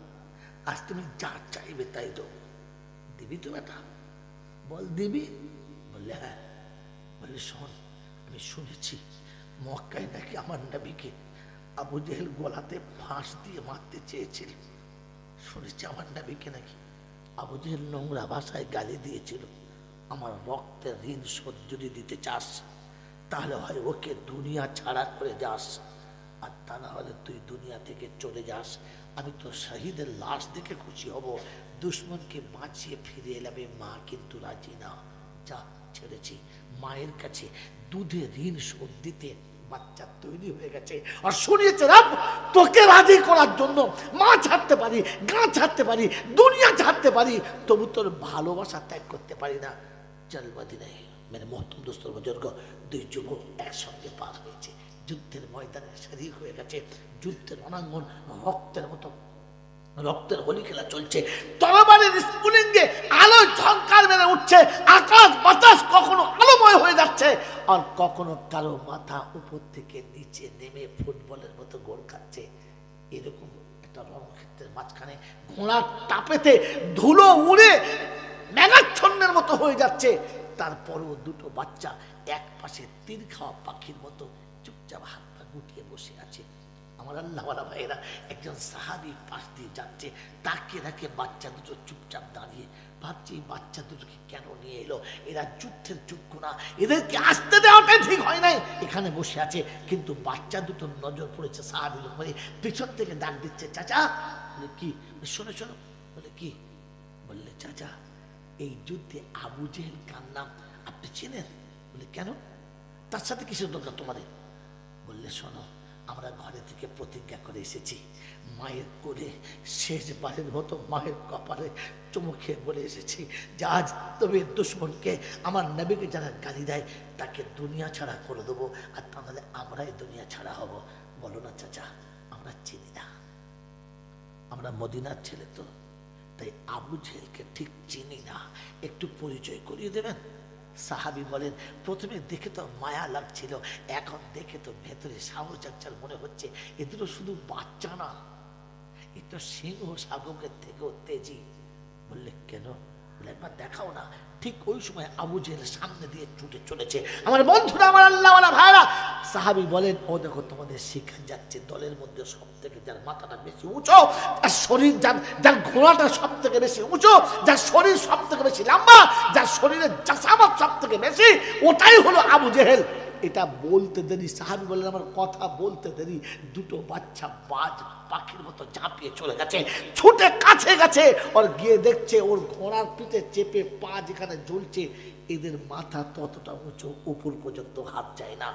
S1: আজ তুমি যা চাইবে তাই দেবো, দিবি তো বেটা? বল দিবি? বললে হ্যাঁ। বললে শোন, আমি শুনেছি মক্কায় নাকি আমার নবীকে আবু জেহেল গলাতে ফাঁস দিয়ে মারতে চেয়েছিল। শুনেছি আমার নবীকে নাকি আবু জেহেল নোংরা ভাষায় গালি দিয়েছিল। আমার রক্তের ঋণ শোধ যদি দিতে চাস তাহলে হয় ওকে দুনিয়া ছাড়া করে যাস, আর তা না হলে তুই দুনিয়া থেকে চলে যাস। আমি তো শহীদের লাশ দেখে খুশি হব, দুশ্মনকে বাঁচিয়ে ফিরে এলাম। মা কিন্তু রাজি না। যা, ছেড়েছি। মায়ের কাছে দুধে ঋণ শোধ দিতে বাচ্চা তৈরি হয়ে গেছে, আর শুনিয়েছে রব তোকে রাজি করার জন্য মা ছাড়তে পারি, গা ছাড়তে পারি, দুনিয়া ছাড়তে পারি, তবু তোর ভালোবাসা ত্যাগ করতে পারি না। চল মদিনায়। মেরে মহতম দোস্তর বুজুর্গ, দুই যুবক একসঙ্গে পার হয়েছে, যুদ্ধের ময়দানে শরীক হয়ে গেছে। যুদ্ধের রণাঙ্গন রক্তের মতো, রক্তের হোলি খেলা চলছে। তরবারির স্ফুলিঙ্গে আলো ঝংকার মেরে উঠছে, আকাশ বাতাস কখনো আলোময় হয়ে যাচ্ছে, আর কখনো কারো মাথা উপর থেকে নিচে নেমে ফুটবলের মতো গোল খাচ্ছে। এরকম একটা রণক্ষেত্রের মাঝখানে ঘোড়ার টাপেতে ধুলো উড়ে মেঘাচ্ছন্নের মতো হয়ে যাচ্ছে। তারপরেও দুটো বাচ্চা এক পাশে তীর খাওয়া পাখির মতো চুপচাপ হাত পা গুটিয়ে বসে আছে। আমার আল্লাহওয়ালা ভাইয়েরা, একজন সাহাবী পাশ দিয়ে যাচ্ছে, তাকে দেখে বাচ্চা দুটো চুপচাপ দাঁড়িয়ে। ভাবছি এই বাচ্চা দুটোকে কেন নিয়ে এলো? এরা যুদ্ধের যোগ্য না, এদেরকে আসতে দেওয়াটাই ঠিক হয় নাই। এখানে বসে আছে, কিন্তু বাচ্চা দুটোর নজর পড়েছে সাহাবীর উপরে। পিছন থেকে ডাক দিচ্ছে, চাচা। বলে কি? শোনো শোনো। বলে কি? বললে চাচা, এই যুদ্ধে আবু জেহেল কার নাম আপনি চেনেন? বলে কেন? তার সাথে কিসের দরকার তোমাদের? বললে শোনো, আমরা ঘরে থেকে প্রতিজ্ঞা করে এসেছি, মায়ের কোলে শেষবারের মতো মায়ের কপালে চুমু খেয়ে বলে এসেছি যে আজ তবে দুশ্মনকে, আমার নবীকে যারা গালি দেয় তাকে দুনিয়া ছাড়া করে দেবো, আর তা নাহলে আমরাই দুনিয়া ছাড়া হব। বলো না চাচা, আমরা চিনি না, আমরা মদিনার ছেলে তো, তাই আবু জেহেলকে ঠিক চিনি না, একটু পরিচয় করিয়ে দেবেন? সাহাবী বলেন, প্রথমে দেখে তো মায়া লাগছিল, এখন দেখে তো ভেতরে সাহচার মনে হচ্ছে এদেরও শুধু বাচ্চা না, এটা সিংহ শাবকের থেকেও তেজি। বললে কেন? বলে একবার দেখাও না। ঠিক ওই সময় আবু জেহেল সামনে দিয়ে ছুটে চলেছে। আমার বন্ধুরা, আমার আল্লাহওয়ালা ভাইরা, সাহাবী বলেন, ও দেখো তোমাদের শিখা যাচ্ছে, দলের মধ্যে সব থেকে যার মাথাটা বেশি উঁচু, যার শরীর, যার ঘোড়াটা সব থেকে বেশি উঁচু, যার শরীর সব থেকে বেশি লম্বা, যার শরীরের জাসামত সব থেকে বেশি, ওটাই হলো আবু জেহেল। এটা বলতে দেরি, সাহাবী বলেন আমার কথা বলতে দেরি, দুটো বাচ্চা বাজ পাখির মতো ঝাঁপিয়ে চলে গেছে, ছুটে কাছে গেছে, আর গিয়ে দেখছে ওর ঘোড়ার পিঠে চেপে পা যেখানে ঝুলছে, এদের মাথা ততটা উঁচু, উপর পর্যন্ত হাত যায় না।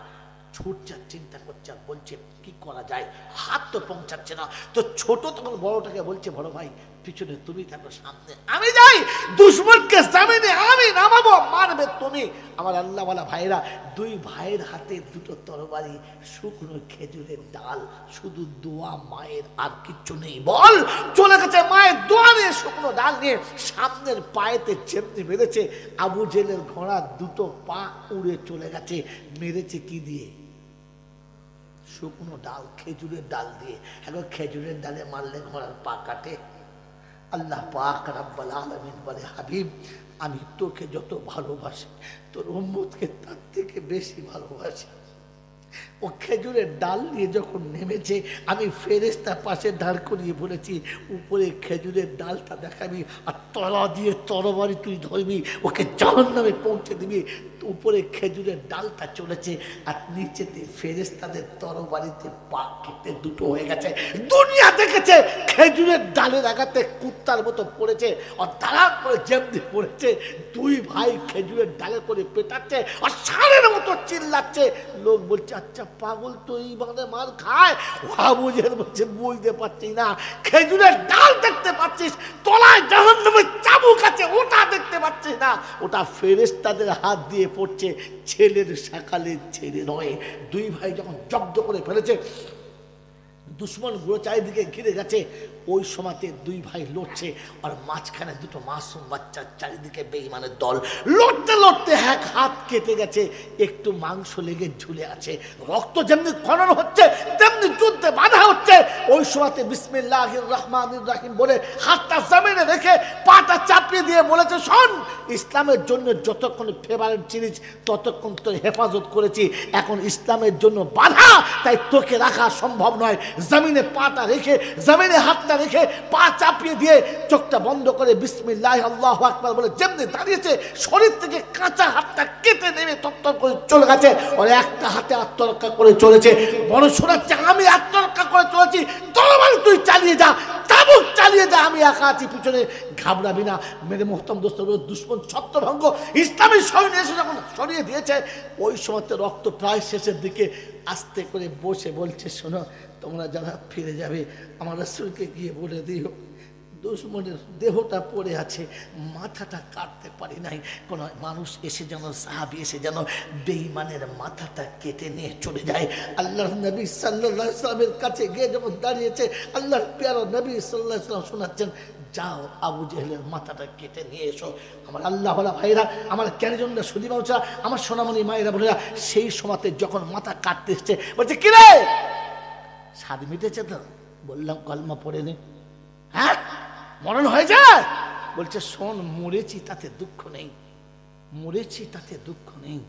S1: ছুটছে, চিন্তা করছে, আর বলছে কি করা যায়, হাত তো পৌঁছাচ্ছে না। তো ছোট তখন বড়টাকে বলছে, বড় ভাই পিছনে তুমি থাকো, সামনে আমি যাই, দুশ্মনকে জামিনে আমি নামাবো, মারবে তুমি। আমার আল্লাহওয়ালা ভাইরা, দুই ভাইয়ের হাতে দুটো তরবারি, শুকনো খেজুরের ডাল, শুধু দোয়া মায়ের, আর কিচ্ছু নেই। বল চলে গেছে মায়ের দোয়া নিয়ে, শুকনো ডাল নিয়ে, সামনের পায়েতে চেমনি মেরেছে। আবু জেহেলের ঘোড়া দুটো পা উড়ে চলে গেছে। মেরেছে কি দিয়ে? শুকনো ডাল, খেজুরের ডাল দিয়ে। এখন খেজুরের ডালে মারলে ঘোড়ার পা কাটে? আল্লাহ পাক রব্বুল আলামিন বলে, হাবিব আমি তোকে যত ভালোবাসি, তোর উম্মতকে তার থেকে বেশি ভালোবাসি। ও খেজুরের ডাল নিয়ে যখন নেমেছে, আমি ফেরেশতার পাশে দাঁড় করিয়ে বলেছি, উপরে খেজুরের ডালটা দেখাবি, আর তলা দিয়ে তরবারি তুই ধরবি, ওকে জাহান্নামে পৌঁছে দিবি। উপরে খেজুরের ডালটা চলেছে, আর নিচেতে ফেরেশতাদের তরবারিতে পা কেটে দুটো হয়ে গেছে। দুনিয়া দেখেছে খেজুরের ডালের আঘাতে কুত্তার মতো পড়েছে, আর দাঁড়ান করে যেমনি পড়েছে, দুই ভাই খেজুরের ডালে করে পেটাচ্ছে, আর ষাঁড়ের মতো চিল্লাচ্ছে। লোক বলছে, আচ্ছা পাগল তো এই মানে মার খায়? আবু জেহেল বলছে, বুঝতে পারছি না, খেজুরের ডাল দেখতে পাচ্ছিস, তলায় জাহান্নামের চাবুক আছে, ওটা দেখতে পাচ্ছিস না? ওটা ফেরেশতাদের হাত দিয়ে পড়ছে, ছেলের সকালের ছেলে নয়। দুই ভাই যখন জব্দ করে ফেলেছে, দুশ্মন গুলো চারিদিকে ঘিরে গেছে, ওই সময়তে দুই ভাই লড়ছে, আর মাঝখানে দুটো মাসুম বাচ্চা, চারিদিকে বেঈমানের দল। লড়তে লড়তে এক হাত কেটে গেছে, একটু মাংস লেগে ঝুলে আছে, রক্ত যেমনি খনন হচ্ছে তেমনি যুদ্ধে বাধা হচ্ছে। ওই সময়তে বিসমিল্লাহির রহমানির রহিম বলে হাতটা জমিনে রেখে পাটা চাপিয়ে চাপিয়ে দিয়ে বলেছে, শোন, ইসলামের জন্য যতক্ষণ ফেভারিট জিনিস ততক্ষণ তোর হেফাজত করেছি, এখন ইসলামের জন্য বাধা, তাই তোকে রাখা সম্ভব নয়। জমিনে পাটা রেখে, জমিনে হাতটা রেখে, পা চাপিয়ে দিয়ে চোখটা বন্ধ করে বিসমিল্লাহ আল্লাহু আকবার বলে যেমনি দাঁড়িয়েছে, শরীর থেকে কাঁচা হাতটা কেটে নেমে তত্তর করে চলে গেছে। ওর একটা হাতে আত্মরক্ষা করে চলেছে। বড় শোনাচ্ছে, আমি আত্মরক্ষা করে চলেছি, তরবারি তুই চালিয়ে যা, চাবুক চালিয়ে যা, আমি একা আছি পিছনে, ঘাবড়াবি না। মেরে মোহতম দোস্ত, দুশ্মন ছত্রভঙ্গ ইসলামী সৈন্য এসে যখন সরিয়ে দিয়েছে, ওই সময়তে রক্ত প্রায় শেষের দিকে আস্তে করে বসে বলছে, শোনো, তোমরা যারা ফিরে যাবে আমার রাসূলকে গিয়ে বলে দিও দুশ্মনের দেহটা পড়ে আছে, মাথাটা কাটতে পারি নাই, কোন মানুষ এসে যেন, সাহাবী এসে যেন বেঈমানের মাথাটা কেটে নিয়ে চলে যায়। আল্লাহর নবী সাল্লাল্লাহু আলাইহি ওয়াসাল্লামের কাছে গিয়ে যখন দাঁড়িয়েছে, আল্লাহর প্যারা নবী সাল্লাল্লাহু আলাইহি ওয়াসাল্লাম শোনাচ্ছেন, যাও আবু জেহেলের মাথাটা কেটে নিয়ে এসো। আমার আল্লাহওয়ালা ভাইরা, আমার জ্ঞানীজনরা, সুধী মানুষরা, আমার সোনামণি মায়েরা বোনেরা, সেই সময়তে যখন মাথা কাটতে এসছে, বলছে, কিরে স্বাদ মিটেছে তো? বললাম, কলমা পড়ে নে। হ্যাঁ, মরণ হয়ে যায়? বলছে, শোন, মরেছি তাতে দুঃখ নেই, মরেছি তাতে দুঃখ নেই,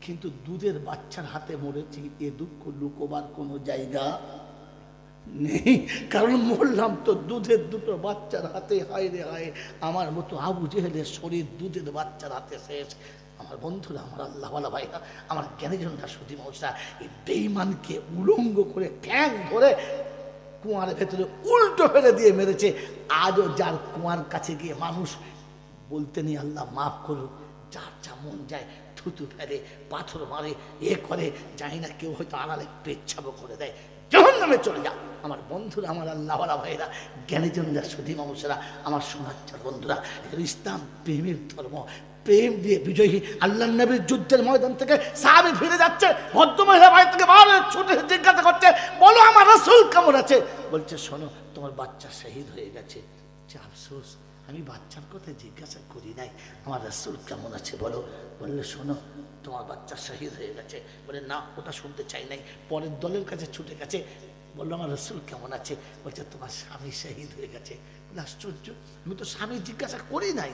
S1: কিন্তু দুধের বাচ্চার হাতে মরেছি, এ দুঃখ লুকোবার কোনো জায়গা নেই, কারণ মরলাম তো দুধের দুটো বাচ্চার হাতে। হায় রে হায়, আমার মতো আবু জেহেলের শরীর দুধের বাচ্চার হাতে শেষ। আমার বন্ধুরা, আমার আল্লাহওয়ালা ভাইরা, আমার জ্ঞানীজনরা, সুধী মানুষরা, এই বেঈমানকে উলঙ্গ করে ঠ্যাং ধরে কুয়ার ভেতরে উল্টো ফেলে দিয়ে মেরেছে। আজও যার কুয়ার কাছে গিয়ে মানুষ বলতে নেই আল্লাহ মাফ করুক, যার যা মন যায় থুতু ফেলে, পাথর মারে, এ করে, জানি না, কেউ হয়তো আড়ালে পেচ্ছাবো করে দেয়, জাহান্নামে চলে যা। আমার বন্ধুরা, আমার আল্লাহওয়ালা ভাইরা, জ্ঞানীজনরা, সুধী মানুষেরা, আমার সোনাচ্চার বন্ধুরা, ইসলাম প্রেমের ধর্ম। প্রেম দিয়ে বিজয়ী। আল্লাহ নবীর যুদ্ধের ময়দান থেকে সাহাবী ফিরে যাচ্ছে, ভদ্রমহিলা বাড়ি থেকে বাইরে ছুটে জিজ্ঞাসা করছে, বলো আমার রাসূল কেমন আছে? বলছে, শোনো, তোমার বাচ্চা শহীদ হয়ে গেছে। আফসোস, আমি বাচ্চার কথা জিজ্ঞাসা করি নাই, আমার রাসূল কেমন আছে বলো। বললে, শোনো, তোমার বাচ্চা শহীদ হয়ে গেছে। বলে, না, ওটা শুনতে চাই নাই। পরের দলের কাছে ছুটে গেছে, বললো, আমার রাসূল কেমন আছে? বলছে, তোমার স্বামী শহীদ হয়ে গেছে। বলে, আশ্চর্য, আমি তো স্বামী জিজ্ঞাসা করি নাই,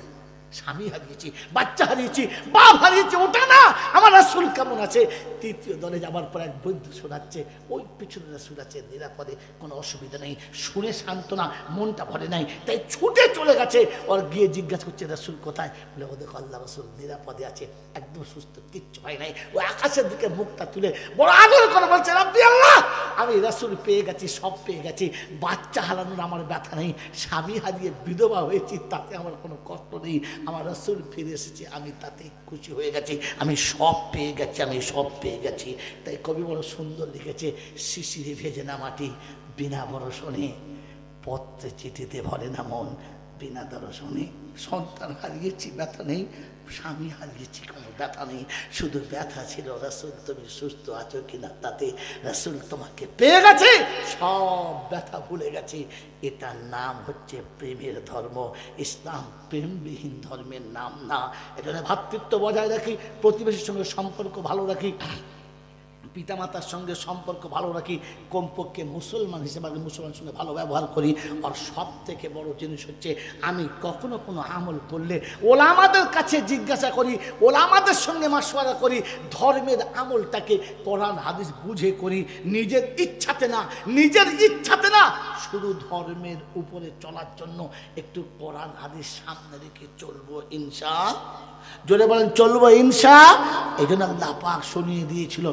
S1: স্বামী হারিয়েছি, বাচ্চা হারিয়েছি, বাপ হারিয়েছি, ওটা না, আমার রাসূল কেমন আছে। তৃতীয় দলে যাবার পর এক বৈদ্য শোনাচ্ছে, ওই পিছনে রাসূল আছে, নিরাপদে, কোনো অসুবিধা নেই। শুনে সান্ত্বনা, মনটা ভরে নাই, তাই ছুটে চলে গেছে। ওর গিয়ে জিজ্ঞাসা করছে, রাসূল কোথায়? বলে, ও দেখো, আল্লাহ রাসূল নিরাপদে আছে, একদম সুস্থ, কিচ্ছু হয় নাই। ও আকাশের দিকে মুখটা তুলে বড় আদর করে বলছে, রাব্বি আল্লাহ, আমি রাসূল পেয়ে গেছি, সব পেয়ে গেছি, বাচ্চা হারানোর আমার ব্যথা নেই, স্বামী হারিয়ে বিধবা হয়েছি তাতে আমার কোনো কষ্ট নেই, আমার রাসূল ফিরে এসেছে, আমি তাতে খুশি হয়ে গেছি, আমি সব পেয়ে গেছি, আমি সব পেয়ে গেছি। তাই কবি বড় সুন্দর লিখেছে, শিশিরে ভেজে না মাটি, বিনা বরষণে, পত্রে চিঠিতে ভরে না মন, বিনা দর্শনে। সন্তান হারিয়েছি, ব্যথা নেই, স্বামী হারিয়েছি, কোনো ব্যথা নেই, শুধু ব্যথা ছিল রাসূল তুমি সুস্থ আছো কিনা তাতে। রাসূল তোমাকে পেয়ে গেছে, সব ব্যথা ভুলে গেছে। এটার নাম হচ্ছে প্রেমের ধর্ম। ইসলাম প্রেমবিহীন ধর্মের নাম না। এজন্য ভ্রাতৃত্ব বজায় রাখি, প্রতিবেশীর সঙ্গে সম্পর্ক ভালো রাখি, পিতামাতার সঙ্গে সম্পর্ক ভালো রাখি, কমপক্ষে মুসলমান হিসেবে আমি মুসলমানের সঙ্গে ভালো ব্যবহার করি। আর সব থেকে বড় জিনিস হচ্ছে, আমি কখনো কোনো আমল করলে ওলামাদের কাছে জিজ্ঞাসা করি, ওলামাদের সঙ্গে মাশওয়ারা করি, ধর্মের আমলটাকে কোরআন হাদিস বুঝে করি, নিজের ইচ্ছাতে না, নিজের ইচ্ছাতে না, শুধু ধর্মের উপরে চলার জন্য একটু কোরআন হাদিস সামনে রেখে চলবো ইনশাআল্লাহ। জোরে বলেন, চলবো ইনশাআল্লাহ। এই জন্য আল্লাহ পাক শুনিয়ে দিয়েছিল,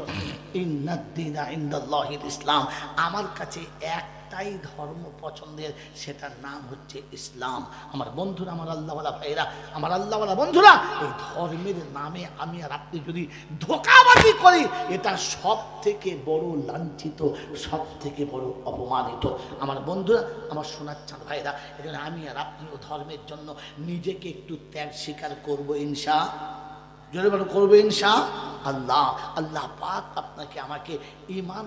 S1: ইন্নাদ-দীনা ইনদাল্লাহিল ইসলাম, আমার কাছে একটাই ধর্ম পছন্দের, সেটার নাম হচ্ছে ইসলাম। আমার বন্ধুরা, আমার আল্লাহওয়ালা ভাইরা, আমার আল্লাহওয়ালা বন্ধুরা, এই ধর্মের নামে আমি আর আপনি যদি ধোঁকাবাজি করি, এটা সব থেকে বড় লাঞ্ছিত, সব থেকে বড় অপমানিত। আমার বন্ধুরা, আমার সোনাচ্চাঁদ ভাইরা, এই জন্য আমি আর আপনিও ধর্মের জন্য নিজেকে একটু ত্যাগ স্বীকার করবো ইনশাআল্লাহ। জোরে বলো, করবো ইনশাআল্লাহ। আল্লাহ পাক আপনাকে আমাকে ঈমান